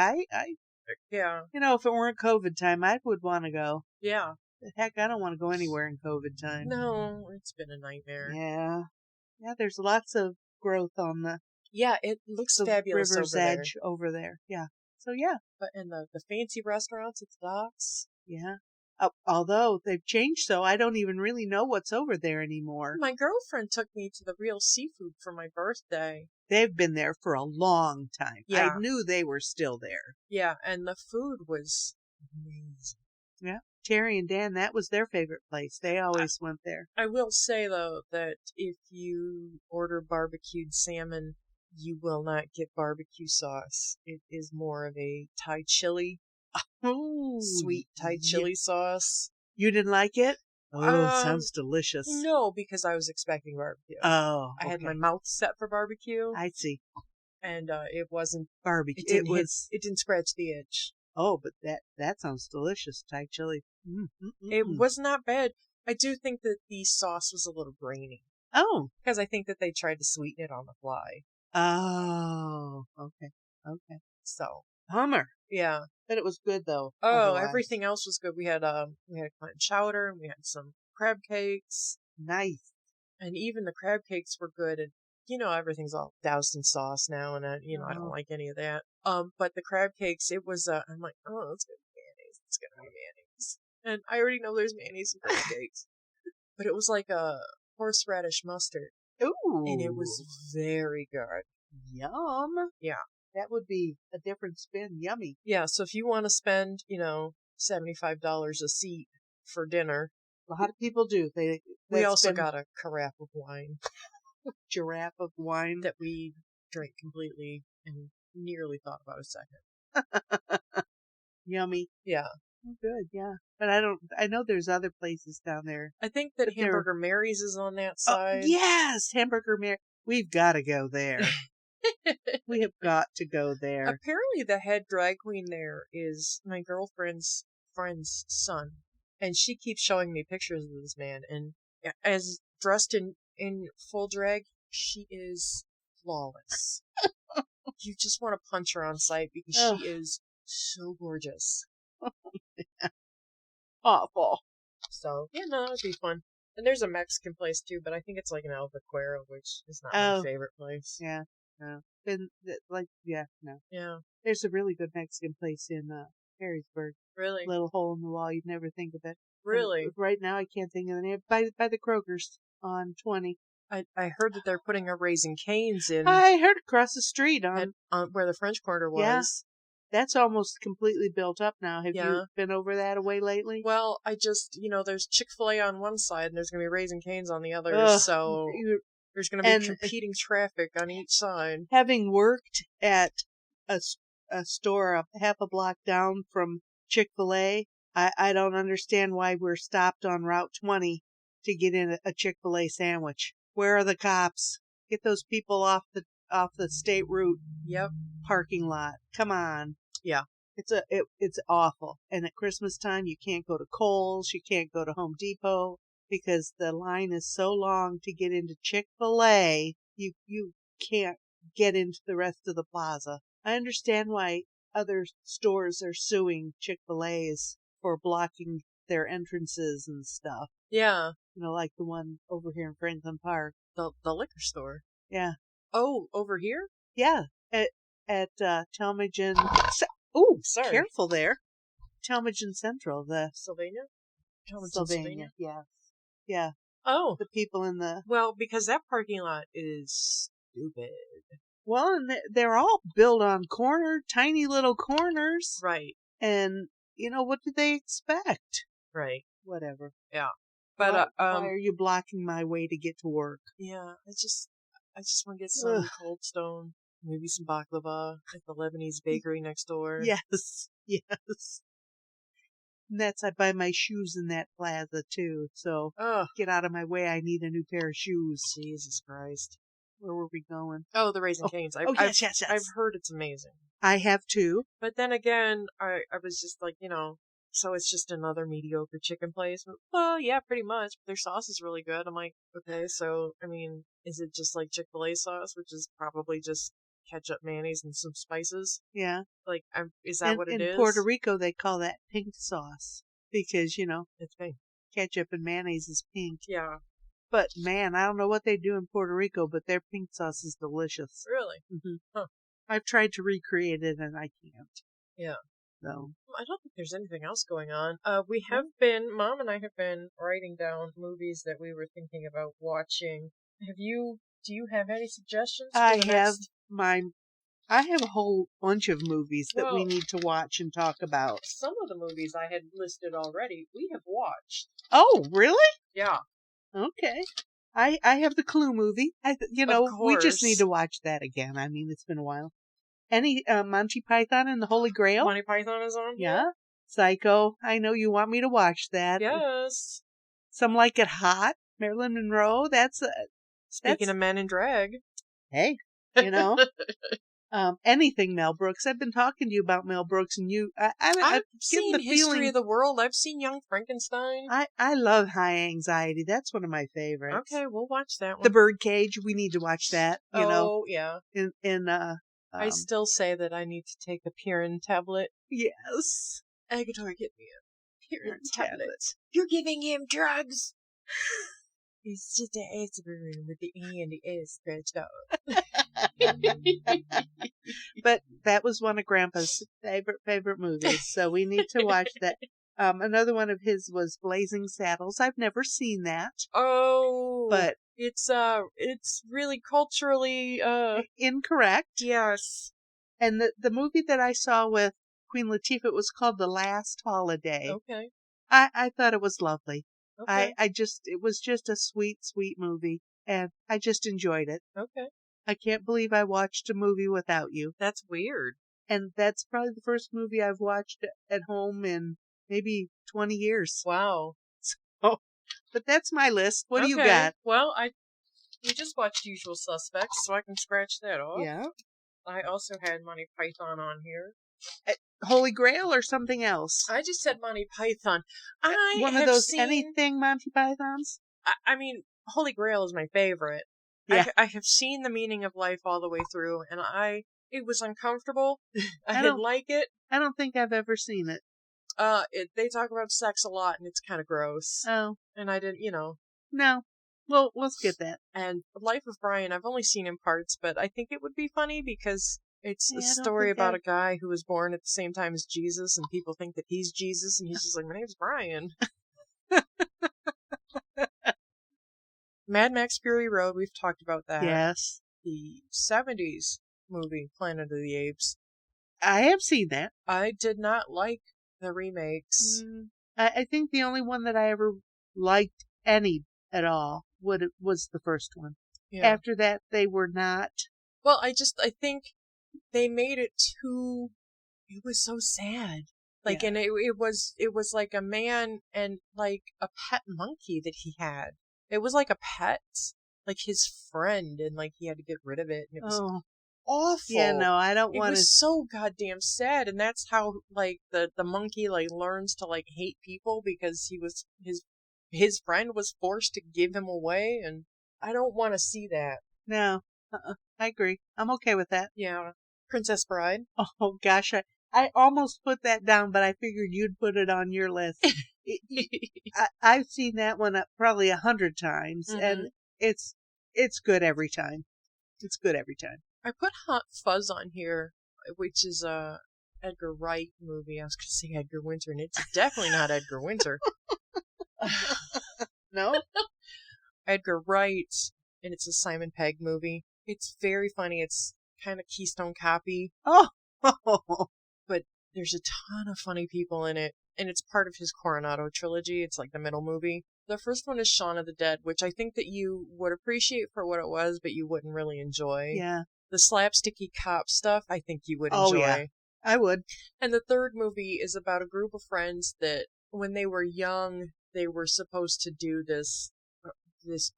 Yeah. If it weren't COVID time, I would want to go. Yeah. Heck, I don't want to go anywhere in COVID time. No, it's been a nightmare. Yeah. Yeah, there's lots of growth on the... Yeah, it looks fabulous River's Edge over there. Yeah. So, yeah. But and the fancy restaurants at the docks. Yeah. Although they've changed, so I don't even really know what's over there anymore. My girlfriend took me to the Real Seafood for my birthday. They've been there for a long time. Yeah. I knew they were still there. Yeah, and the food was amazing. Yeah. Terry and Dan, that was their favorite place. They always went there. I will say, though, that if you order barbecued salmon, you will not get barbecue sauce. It is more of a Thai chili. Oh, sweet Thai chili sauce. You didn't like it? Oh, sounds delicious. No, because I was expecting barbecue. Oh, okay. I had my mouth set for barbecue. I see. And it wasn't barbecue. It didn't scratch the itch. Oh, but that sounds delicious, Thai chili. It was not bad. I do think that the sauce was a little grainy. Oh, because I think that they tried to sweeten it on the fly. Oh, okay. So Hummer. Yeah. But it was good though. Oh, otherwise. Everything else was good. We had clam chowder and we had some crab cakes. Nice. And even the crab cakes were good. And everything's all doused in sauce now, and I don't like any of that. But the crab cakes, it was I'm like, oh, it's gonna be mayonnaise. It's gonna be mayonnaise. And I already know there's mayonnaise in crab cakes. But it was like a horseradish mustard. Ooh. And it was very good. Yum. Yeah. That would be a different spin. Yummy. Yeah, so if you want to spend, $75 a seat for dinner. A lot of people do. We also got a carafe of wine. Giraffe of wine. That we drank completely and nearly thought about a second. Yummy. Yeah. Good, yeah. But I know there's other places down there. I think that Hamburger Mary's is on that side. Oh, yes, Hamburger Mary. We've got to go there. We have got to go there. Apparently the head drag queen there is my girlfriend's friend's son. And she keeps showing me pictures of this man. And as dressed in full drag, she is flawless. You just want to punch her on sight because Ugh. she is so gorgeous. Awful. So, yeah, no, it'd be fun. And there's a Mexican place too, but I think it's like an Albuquerque, which is not my favorite place. Yeah. No. No. Yeah. There's a really good Mexican place in Harrisburg. Really? Little hole in the wall. You'd never think of it. Really? And right now, I can't think of the name. By the Kroger's on 20. I heard that they're putting a Raising Cane's in I heard across the street on where the French Quarter was. Yeah. That's almost completely built up now. Have Yeah. you been over that way lately? Well, I just, there's Chick-fil-A on one side and there's going to be Raising Cane's on the other, Ugh. so there's going to be competing traffic on each side. Having worked at a store half a block down from Chick-fil-A, I don't understand why we're stopped on Route 20 to get in a Chick-fil-A sandwich. Where are the cops? Get those people off the state route. Yep. Parking lot. Come on. Yeah. It's awful. And at Christmas time, you can't go to Kohl's, you can't go to Home Depot because the line is so long to get into Chick-fil-A. You can't get into the rest of the plaza. I understand why other stores are suing Chick-fil-A's for blocking their entrances and stuff. Yeah. Like the one over here in Franklin Park. The liquor store. Yeah. Oh, over here? Yeah. At Talmadge. Oh, sorry. Careful there. Talmadge Central, the Sylvania? Sylvania, yes. Yeah. Oh. The people in the... Well, because that parking lot is stupid. Well, and they're all built on tiny little corners. Right. And, what do they expect? Right. Whatever. Yeah. But, why are you blocking my way to get to work? Yeah, I just want to get some Cold Stone. Maybe some baklava at the Lebanese bakery next door. Yes, yes. And I buy my shoes in that plaza, too. So, get out of my way. I need a new pair of shoes. Jesus Christ. Where were we going? Oh, the Raising Cane's. Yes. I've heard it's amazing. I have, too. But then again, I was just like, so it's just another mediocre chicken place. Well, yeah, pretty much. But their sauce is really good. I'm like, okay, so, is it just like Chick-fil-A sauce, which is probably just ketchup, mayonnaise, and some spices? Yeah. Like, is that what it is? In Puerto Rico, they call that pink sauce because, it's pink. Ketchup and mayonnaise is pink. Yeah. But, man, I don't know what they do in Puerto Rico, but their pink sauce is delicious. Really? Mm-hmm. Huh. I've tried to recreate it, and I can't. Yeah. So. I don't think there's anything else going on. Mom and I have been writing down movies that we were thinking about watching. Do you have any suggestions? I have a whole bunch of movies that we need to watch and talk about. Some of the movies I had listed already, we have watched. Oh, really? Yeah. Okay. I have the Clue movie. We just need to watch that again. It's been a while. Any Monty Python and the Holy Grail? Monty Python is on? Yeah. Psycho. I know you want me to watch that. Yes. Some Like It Hot. Marilyn Monroe. Speaking of men in drag. Hey, anything Mel Brooks. I've been talking to you about Mel Brooks, and I've seen History of the World. I've seen Young Frankenstein. I love High Anxiety. That's one of my favorites. Okay, we'll watch that one. The Birdcage. We need to watch that. Yeah. I still say that I need to take a Pirin tablet. Yes. Agator, get me a Pirin tablet. You're giving him drugs. It's just an aspirin with the E and the S scratched out. But that was one of Grandpa's favorite movies, so we need to watch that. Another one of his was Blazing Saddles. I've never seen that. Oh, but it's really culturally incorrect. Yes. And the movie that I saw with Queen Latifah, it was called The Last Holiday. Okay. I thought it was lovely. Okay. It was just a sweet, sweet movie, and I just enjoyed it. Okay. I can't believe I watched a movie without you. That's weird. And that's probably the first movie I've watched at home in maybe 20 years. Wow. So, but that's my list. What do you got? Well, we just watched Usual Suspects, so I can scratch that off. Yeah. I also had Monty Python on here. Holy Grail or something else? I just said Monty Python. One of those anything Monty Pythons? Holy Grail is my favorite. Yeah. I have seen The Meaning of Life all the way through, and it was uncomfortable. I I didn't don't like it. I don't think I've ever seen it. They talk about sex a lot, and it's kind of gross. Oh, And I didn't, no. Well, we'll skip that. And Life of Brian, I've only seen in parts, but I think it would be funny because it's a Yeah, I don't story think about a guy who was born at the same time as Jesus, and people think that he's Jesus, and he's just like, my name's Brian. Mad Max Fury Road, we've talked about that. Yes. The 70s movie, Planet of the Apes. I have seen that. I did not like the remakes. I think the only one that I ever liked any at all was the first one. Yeah. After that, they were not. Well, I think they made it too. It was so sad. Like, Yeah. and it was like a man and like a pet monkey that he had. It was like a pet, like his friend, and like he had to get rid of it, and it was awful. Yeah, no, I don't want to. It was so goddamn sad, and that's how like the monkey like learns to like hate people because he was his friend was forced to give him away, and I don't want to see that. No, I agree. I'm okay with that. Yeah, Princess Bride. Oh gosh, I almost put that down, but I figured you'd put it on your list. I've seen that one probably 100 times, and it's good every time. It's good every time. I put Hot Fuzz on here, which is a Edgar Wright movie. I was going to say Edgar Winter, and it's definitely not Edgar Winter. No? Edgar Wright, and it's a Simon Pegg movie. It's very funny. It's kind of Keystone Copy. Oh! But there's a ton of funny people in it, and it's part of his Coronado trilogy. It's like the middle movie. The first one is Shaun of the Dead, which I think that you would appreciate for what it was, but you wouldn't really enjoy. Yeah. The slapsticky cop stuff, I think you would enjoy. Oh, yeah. I would. And the third movie is about a group of friends that, when they were young, they were supposed to do this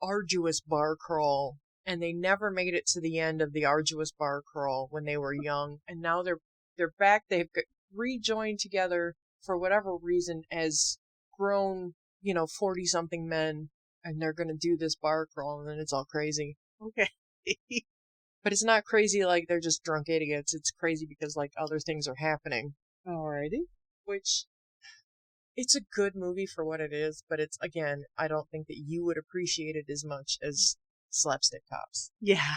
arduous bar crawl, and they never made it to the end of the arduous bar crawl when they were young, and now they're back. They've rejoined together for whatever reason as grown, 40-something men, and they're going to do this bar crawl, and then it's all crazy. Okay. But it's not crazy like they're just drunk idiots. It's crazy because, like, other things are happening. Alrighty. Which, it's a good movie for what it is, but it's, again, I don't think that you would appreciate it as much as Slapstick Cops. Yeah.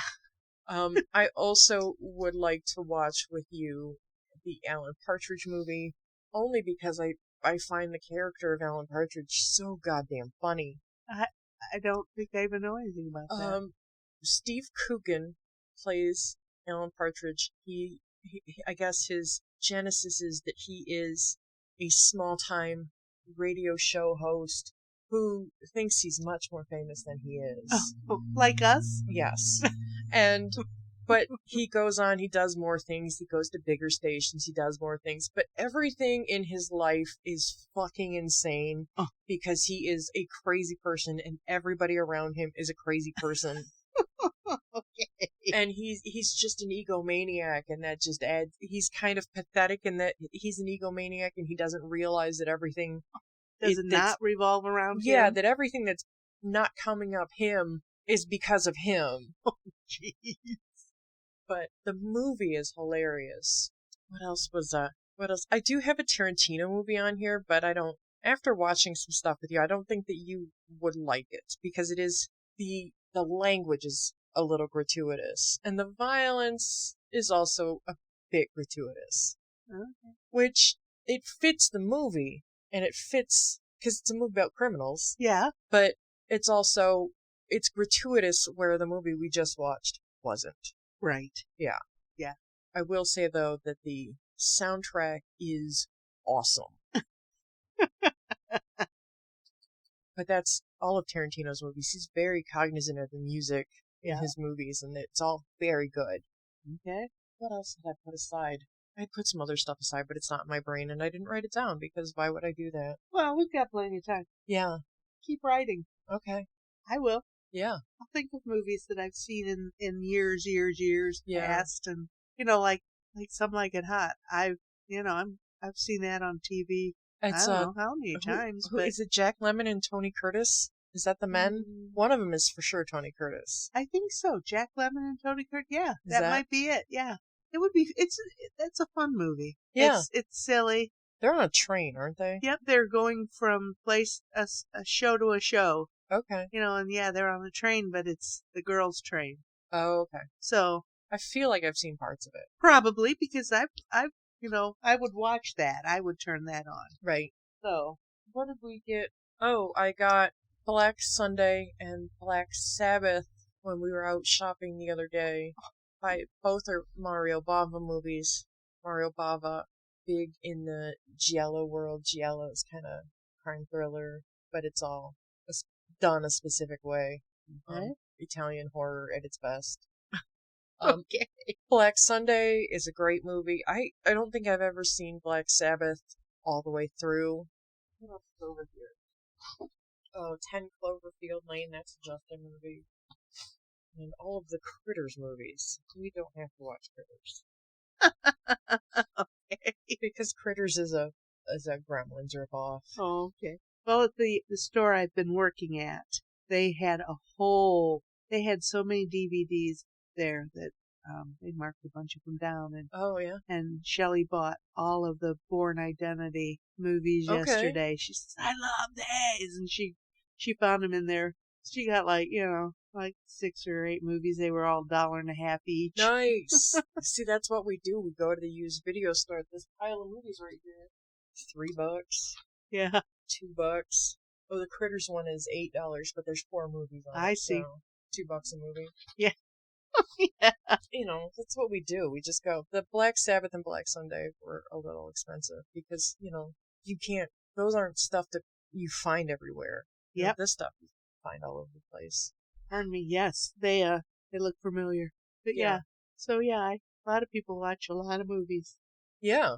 I also would like to watch with you the Alan Partridge movie, only because I find the character of Alan Partridge so goddamn funny. I don't think I even know anything about that. Steve Coogan plays Alan Partridge. He I guess his genesis is that he is a small-time radio show host who thinks he's much more famous than he is. Oh, like us? Yes. But he goes on, he does more things, he goes to bigger stations, he does more things, but everything in his life is fucking insane because he is a crazy person and everybody around him is a crazy person. Okay. And he's just an egomaniac, and that just adds, he's kind of pathetic in that he's an egomaniac and he doesn't realize that everything does not revolve around him. Yeah, that everything that's not coming up him is because of him. Oh, jeez. But the movie is hilarious. What else? I do have a Tarantino movie on here, but I don't, after watching some stuff with you, I don't think that you would like it, because it is, the language is a little gratuitous, and the violence is also a bit gratuitous. Okay. Which, it fits the movie, and it fits, because it's a movie about criminals. Yeah. But it's gratuitous where the movie we just watched wasn't. Right. Yeah. Yeah. I will say, though, that the soundtrack is awesome. But that's all of Tarantino's movies. He's very cognizant of the music in his movies, and it's all very good. Okay. What else did I put aside? I put some other stuff aside, but it's not in my brain, and I didn't write it down, because why would I do that? Well, we've got plenty of time. Yeah. Keep writing. Okay. I will. Yeah. I'll think of movies that I've seen in years past, and like Some Like It Hot. I've seen that on TV. It's, I don't know how many times. But is it Jack Lemmon and Tony Curtis? Is that the men? One of them is for sure Tony Curtis. I think so. Jack Lemmon and Tony Curtis. Yeah, Is that that- might be it. Yeah, it would be. That's a fun movie. Yeah. It's silly. They're on a train, aren't they? Yep, they're going from a show to a show. Okay. And yeah, they're on the train, but it's the girls' train. Oh, okay. So I feel like I've seen parts of it. probably because I would watch that. I would turn that on. Right. So What did we get? Oh, I got Black Sunday and Black Sabbath when we were out shopping the other day. Both are Mario Bava movies. Mario Bava, big in the giallo world. Giallo is kind of crime thriller, but it's all done a specific way. Okay. Italian horror at its best. okay. Black Sunday is a great movie. I don't think I've ever seen Black Sabbath all the way through. What else is over here? Oh, 10 Cloverfield Lane, that's a Justin movie. And all of the Critters movies. We don't have to watch Critters. Okay. Because Critters is a Gremlins ripoff. Oh, okay. Well, at the store I've been working at, they had so many DVDs there that they marked a bunch of them down, Oh, yeah. and Shelley bought all of the Bourne Identity movies Okay. yesterday. She says, "I love these," and she found them in there. She got like 6 or 8 movies. They were all $1.50 each. Nice. See, that's what we do. We go to the used video store. This pile of movies right here. $3. Yeah, $2. Oh, the Critters one is $8, but there's 4 movies on it. I see. So $2 a movie. Yeah. That's what we do. We just go. The Black Sabbath and Black Sunday were a little expensive because, you can't, those aren't stuff that you find everywhere. Yep. This stuff you find all over the place. Pardon me. Yes, they look familiar. But Yeah. so a lot of people watch a lot of movies. Yeah.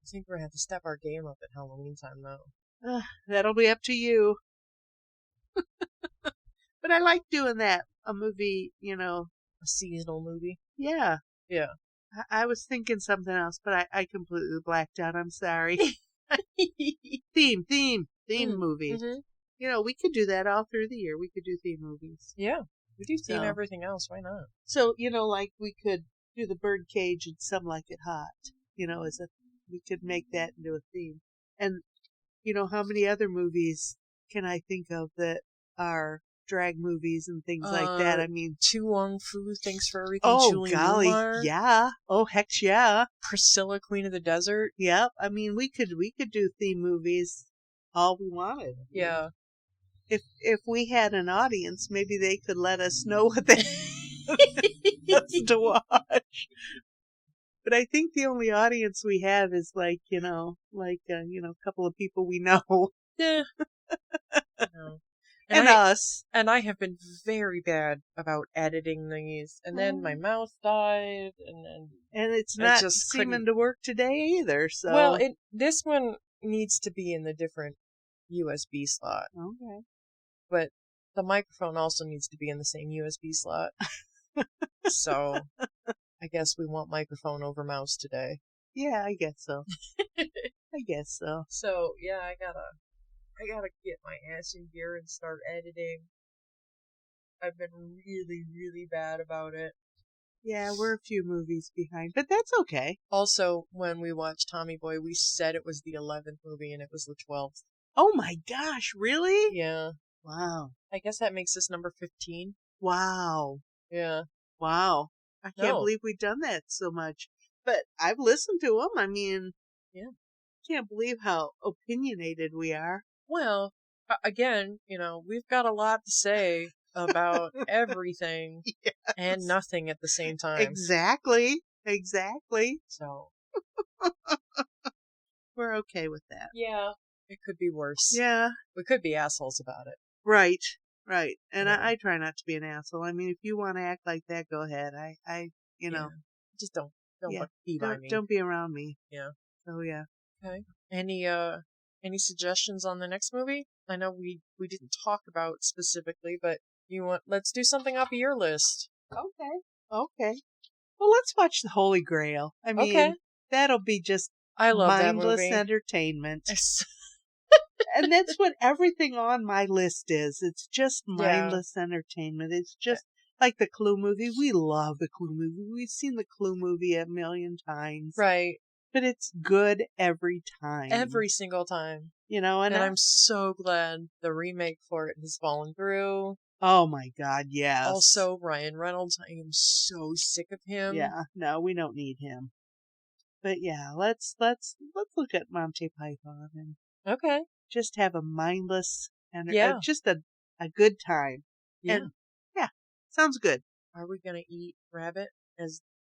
I think we're going to have to step our game up at Halloween time, though. That'll be up to you. But I like doing that. A movie, A seasonal movie. yeah. Yeah. I was thinking something else, but I completely blacked out. I'm sorry. Theme movie. Mm-hmm. We could do that all through the year. We could do theme movies. Yeah. We do theme So- everything else. Why not? So, like we could do the Birdcage and Some Like It Hot. We could make that into a theme. And, how many other movies can I think of that are drag movies and things like that? I mean, Tu Wong Fu, thanks for everything. oh, Julie golly. Newmar, Yeah. Oh, heck yeah. Priscilla, Queen of the Desert. Yep. I mean, we could do theme movies all we wanted. Yeah. If we had an audience, maybe they could let us know what they us to watch. But I think the only audience we have is a couple of people we know Yeah. No. and us. And I have been very bad about editing these. And then my mouth died, and then And it's I not just seeming couldn't- to work today either. So well, this one needs to be in the different USB slot, okay. but the microphone also needs to be in the same USB slot. So I guess we want microphone over mouse today. Yeah, I guess so. I guess so. So yeah, I gotta get my ass in gear and start editing. I've been really, really bad about it. Yeah, we're a few movies behind, but that's okay. Also, when we watched Tommy Boy, we said it was the 11th movie and it was the 12th. Oh my gosh, really? Yeah. Wow. I guess that makes this number 15. Wow. Yeah. Wow. I can't No. believe we've done that so much. But I've listened to them. I mean, Yeah. Can't believe how opinionated we are. Well, again, we've got a lot to say about everything and nothing at the same time. Exactly. So, We're okay with that. yeah, it could be worse. Yeah. We could be assholes about it. Right. And Yeah. I try not to be an asshole. I mean, if you want to act like that, go ahead. Yeah. Just don't Yeah. be by me. Don't be around me. Yeah. Oh yeah. Okay. Any suggestions on the next movie? I know we didn't talk about specifically, but let's do something off of your list. Okay. Well, let's watch The Holy Grail. I mean, Okay. that'll be just I love that mindless movie. entertainment. And that's what everything on my list is. It's just Yeah. mindless entertainment. It's just like the Clue movie. We love the Clue movie. We've seen the Clue movie a million times. Right. But it's good every time. Every single time. You know, and I'm so glad the remake for it has fallen through. Oh my God, yes. Also, Ryan Reynolds, I am so sick of him. Yeah, no, we don't need him. But yeah, let's look at Monty Python and Okay. just have a mindless and Yeah. just a good time. Yeah. And yeah, sounds good. Are we gonna eat rabbit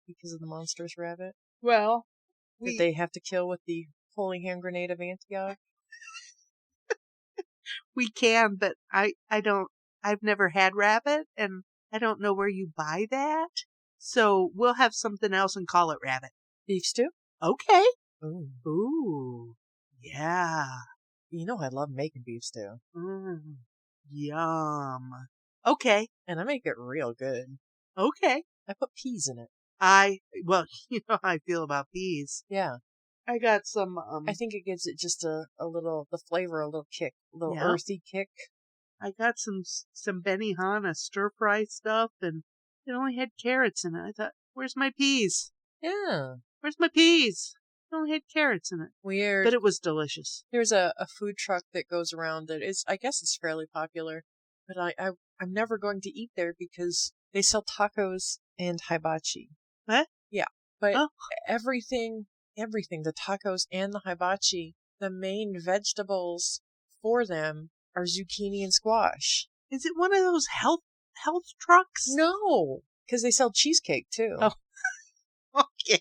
because of the monstrous rabbit Well, that they have to kill with the holy hand grenade of Antioch? we can, but I've never had rabbit and I don't know where you buy that. So we'll have something else and call it rabbit. Beef stew? Okay. Ooh. Ooh. Yeah. You know I love making beef stew. Yum. Okay. And I make it real good. Okay. I put peas in it. Well, you know how I feel about peas. Yeah. I got some, I think it gives it just the flavor a little kick, a little Yeah. earthy kick. I got some Benihana stir fry stuff and it only had carrots in it. I thought, where's my peas? Yeah. Where's my peas? It only had carrots in it. Weird. But it was delicious. There's a food truck that goes around that is, I guess it's fairly popular, but I'm never going to eat there because they sell tacos and hibachi. What? Yeah. But everything, the tacos and the hibachi, the main vegetables for them are zucchini and squash. Is it one of those health trucks? No, because they sell cheesecake too. Oh. Okay.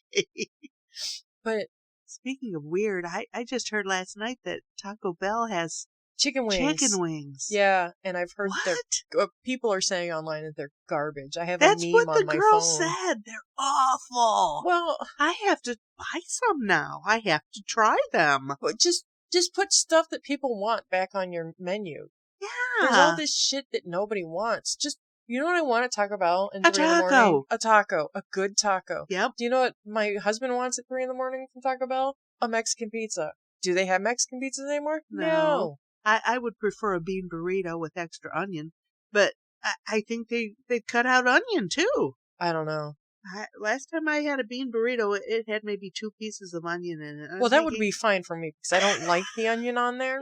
But speaking of weird, I just heard last night that Taco Bell has chicken wings. Yeah, and I've heard that people are saying online that they're garbage. I have a meme on my phone. That's what the girl said. They're awful. Well, I have to buy some now. I have to try them. Just put stuff that people want back on your menu. Yeah. There's all this shit that nobody wants. Just, you know what I want at Taco Bell in 3 in the morning? A taco. A good taco. Yep. Do you know what my husband wants at 3 a.m. from Taco Bell? A Mexican pizza. Do they have Mexican pizzas anymore? No. I would prefer a bean burrito with extra onion, but I think they've cut out onion too. I don't know. Last time I had a bean burrito, it had maybe 2 pieces of onion in it. Well, that would be fine for me because I don't like the onion on there.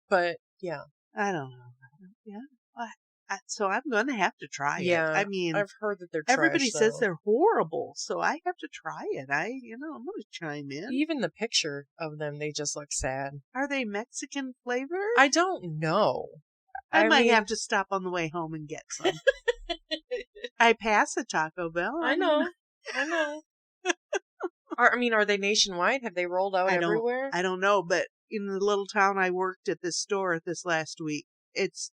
But yeah, I don't know. Yeah, so I'm going to have to try it. Yeah, I mean, I've heard that they're everybody trash, says they're horrible, so I have to try it. I'm going to chime in. Even the picture of them, they just look sad. Are they Mexican flavored? I don't know. I might have to stop on the way home and get some. I pass a Taco Bell. I know. Are they nationwide? Have they rolled out everywhere? I don't know, but in the little town I worked at this store this last week,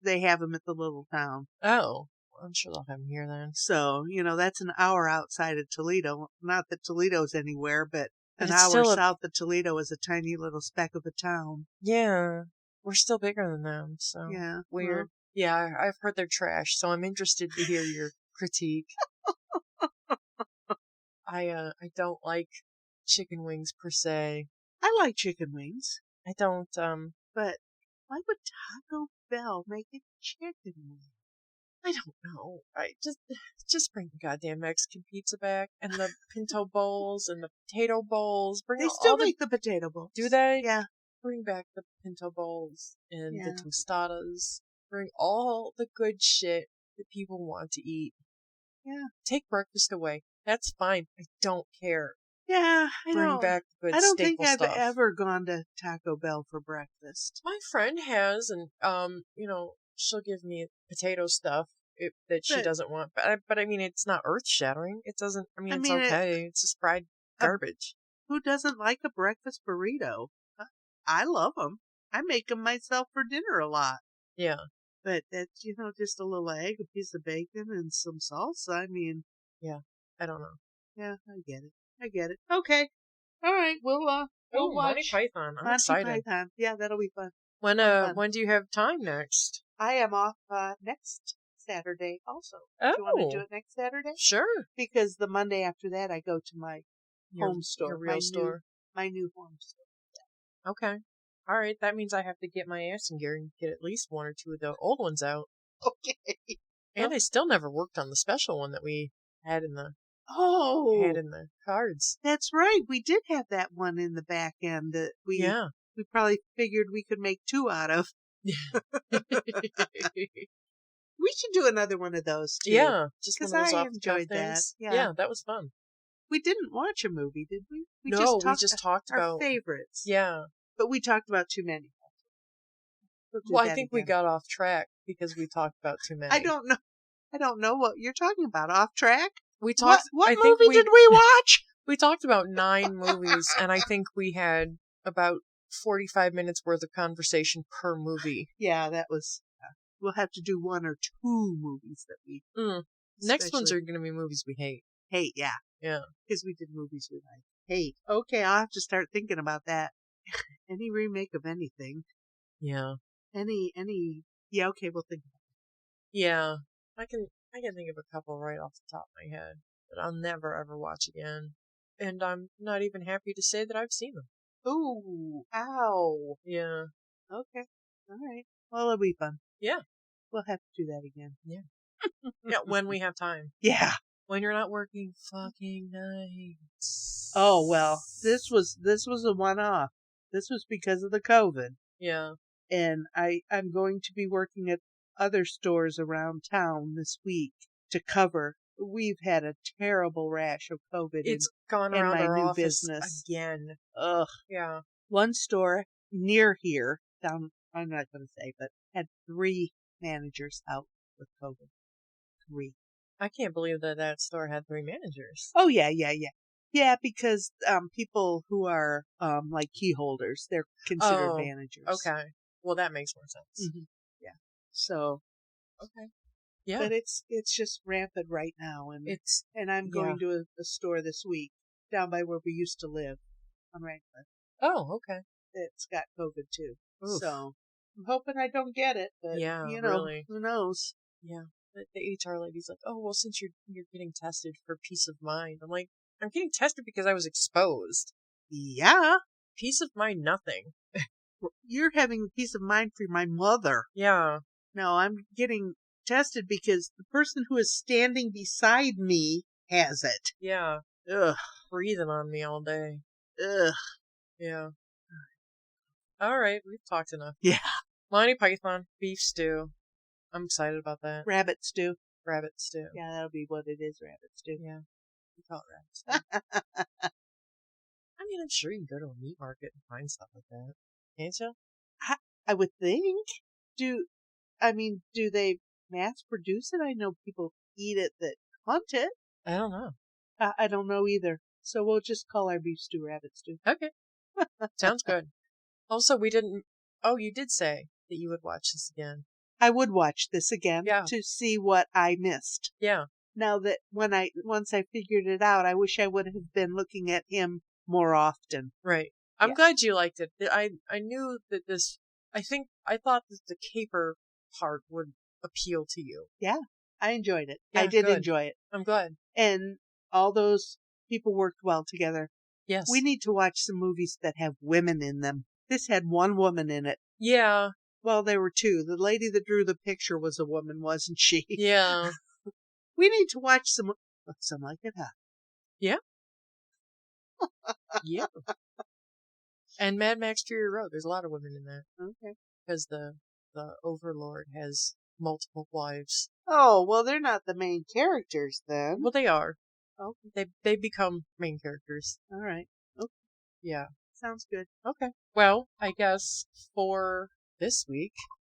they have them at the little town. Oh, I'm sure they'll have them here then. So, that's an hour outside of Toledo. Not that Toledo's anywhere, but an hour south of Toledo is a tiny little speck of a town. Yeah, we're still bigger than them, so yeah, weird. Well, yeah, I've heard they're trash, so I'm interested to hear your critique. I don't like chicken wings per se. I like chicken wings. I don't, but why would Taco Bell make a chicken wing? I don't know. I just bring the goddamn Mexican pizza back and the pinto bowls and the potato bowls. They still make the potato bowls. Do they? Yeah. Bring back the pinto bowls and the tostadas. Bring all the good shit that people want to eat. Yeah. Take breakfast away. That's fine. I don't care. Yeah, Bring back the good I don't staple think stuff. I've ever gone to Taco Bell for breakfast. My friend has, and she'll give me potato stuff that she doesn't want. But I mean, it's not earth shattering. It doesn't. I mean, it's okay. It's just fried garbage. Who doesn't like a breakfast burrito? I love them. I make them myself for dinner a lot. Yeah. But that's, just a little egg, a piece of bacon, and some salsa. I mean. Yeah. I don't know. Yeah, I get it. Okay. All right. We'll watch Monty Python. I'm excited. Python. Yeah, that'll be fun. When do you have time next? I am off next Saturday also. Oh. Do you want to do it next Saturday? Sure. Because the Monday after that, I go to my home store. Your real store. My new home store. Okay. All right, that means I have to get my ass in gear and get at least one or two of the old ones out. Okay. And I still never worked on the special one that we had in the Oh, cards. that's right. We did have that one in the back end that we probably figured we could make 2 out of. We should do another one of those too. Yeah, just one of those I off the cuff enjoyed that. things. Yeah. Yeah, that was fun. We didn't watch a movie, did we? We just talked our about favorites. Yeah. But we talked about too many. Well, I think we got off track because we talked about too many. I don't know what you're talking about. Off track? We talked. What movie did we watch? We talked about 9 movies, and I think we had about 45 minutes worth of conversation per movie. Yeah, that was. We'll have to do 1 or 2 movies that we. Next ones are going to be movies we hate. Hate, yeah. Yeah. Because we did movies we like. Hate. Okay, I'll have to start thinking about that. Any remake of anything. Yeah. Any. Yeah, okay, we'll think about it. Yeah. I can think of a couple right off the top of my head that I'll never ever watch again. And I'm not even happy to say that I've seen them. Ooh, ow. Yeah. Okay. All right. Well, it'll be fun. Yeah. We'll have to do that again. Yeah. Yeah, when we have time. Yeah. When you're not working fucking nights. Oh, well, this was a one-off. This was because of the COVID. Yeah. And I'm going to be working at other stores around town this week to cover. We've had a terrible rash of COVID. It's gone around our office again. Ugh. Yeah. One store near here, down, I'm not going to say, but had 3 managers out with COVID. 3. I can't believe that store had 3 managers. Oh, yeah. Yeah, because people who are like key holders, they're considered managers. Okay. Well, that makes more sense. Mm-hmm. Yeah. So. Okay. Yeah. But it's just rampant right now, and I'm going to a store this week down by where we used to live on Radcliffe. Oh, okay. It's got COVID too. Oof. So I'm hoping I don't get it, but really. Who knows? Yeah. The HR lady's like, "Oh, well, since you're getting tested for peace of mind." I'm like, "I'm getting tested because I was exposed." Yeah. Peace of mind, nothing. You're having peace of mind for my mother. Yeah. No, I'm getting tested because the person who is standing beside me has it. Yeah. Ugh. Breathing on me all day. Ugh. Yeah. All right, we've talked enough. Yeah. Monty Python, beef stew. I'm excited about that. Rabbit stew. Rabbit stew. Yeah, that'll be what it is, rabbit stew. Yeah. We call it rabbit stew. I mean, I'm sure you can go to a meat market and find stuff like that. Can't you? I would think. Do they mass produce it? I know people eat it that hunt it. I don't know. I don't know either. So we'll just call our beef stew rabbit stew. Okay. Sounds good. Also, you did say that you would watch this again. I would watch this again to see what I missed. Yeah. Now that once I figured it out, I wish I would have been looking at him more often. Right. I'm glad you liked it. I knew that I thought that the caper part would appeal to you. Yeah. I enjoyed it. Yeah, I did good. enjoy it. I'm glad. And all those people worked well together. Yes. We need to watch some movies that have women in them. This had 1 woman in it. Yeah. Well, there were 2. The lady that drew the picture was a woman, wasn't she? Yeah. We need to watch some like it, huh? Yeah. Yeah. And Mad Max Fury Road. There's a lot of women in that. Okay. Because the Overlord has multiple wives. Oh, well, they're not the main characters then. Well, they are. Okay. They become main characters. All right. Okay. Yeah. Sounds good. Okay. Well, I guess for this week,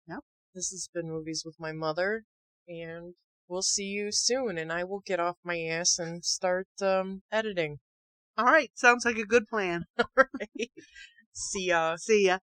yep, this has been Movies with My Mother, and we'll see you soon, and I will get off my ass and start editing. All right. Sounds like a good plan. All right. See ya. See ya.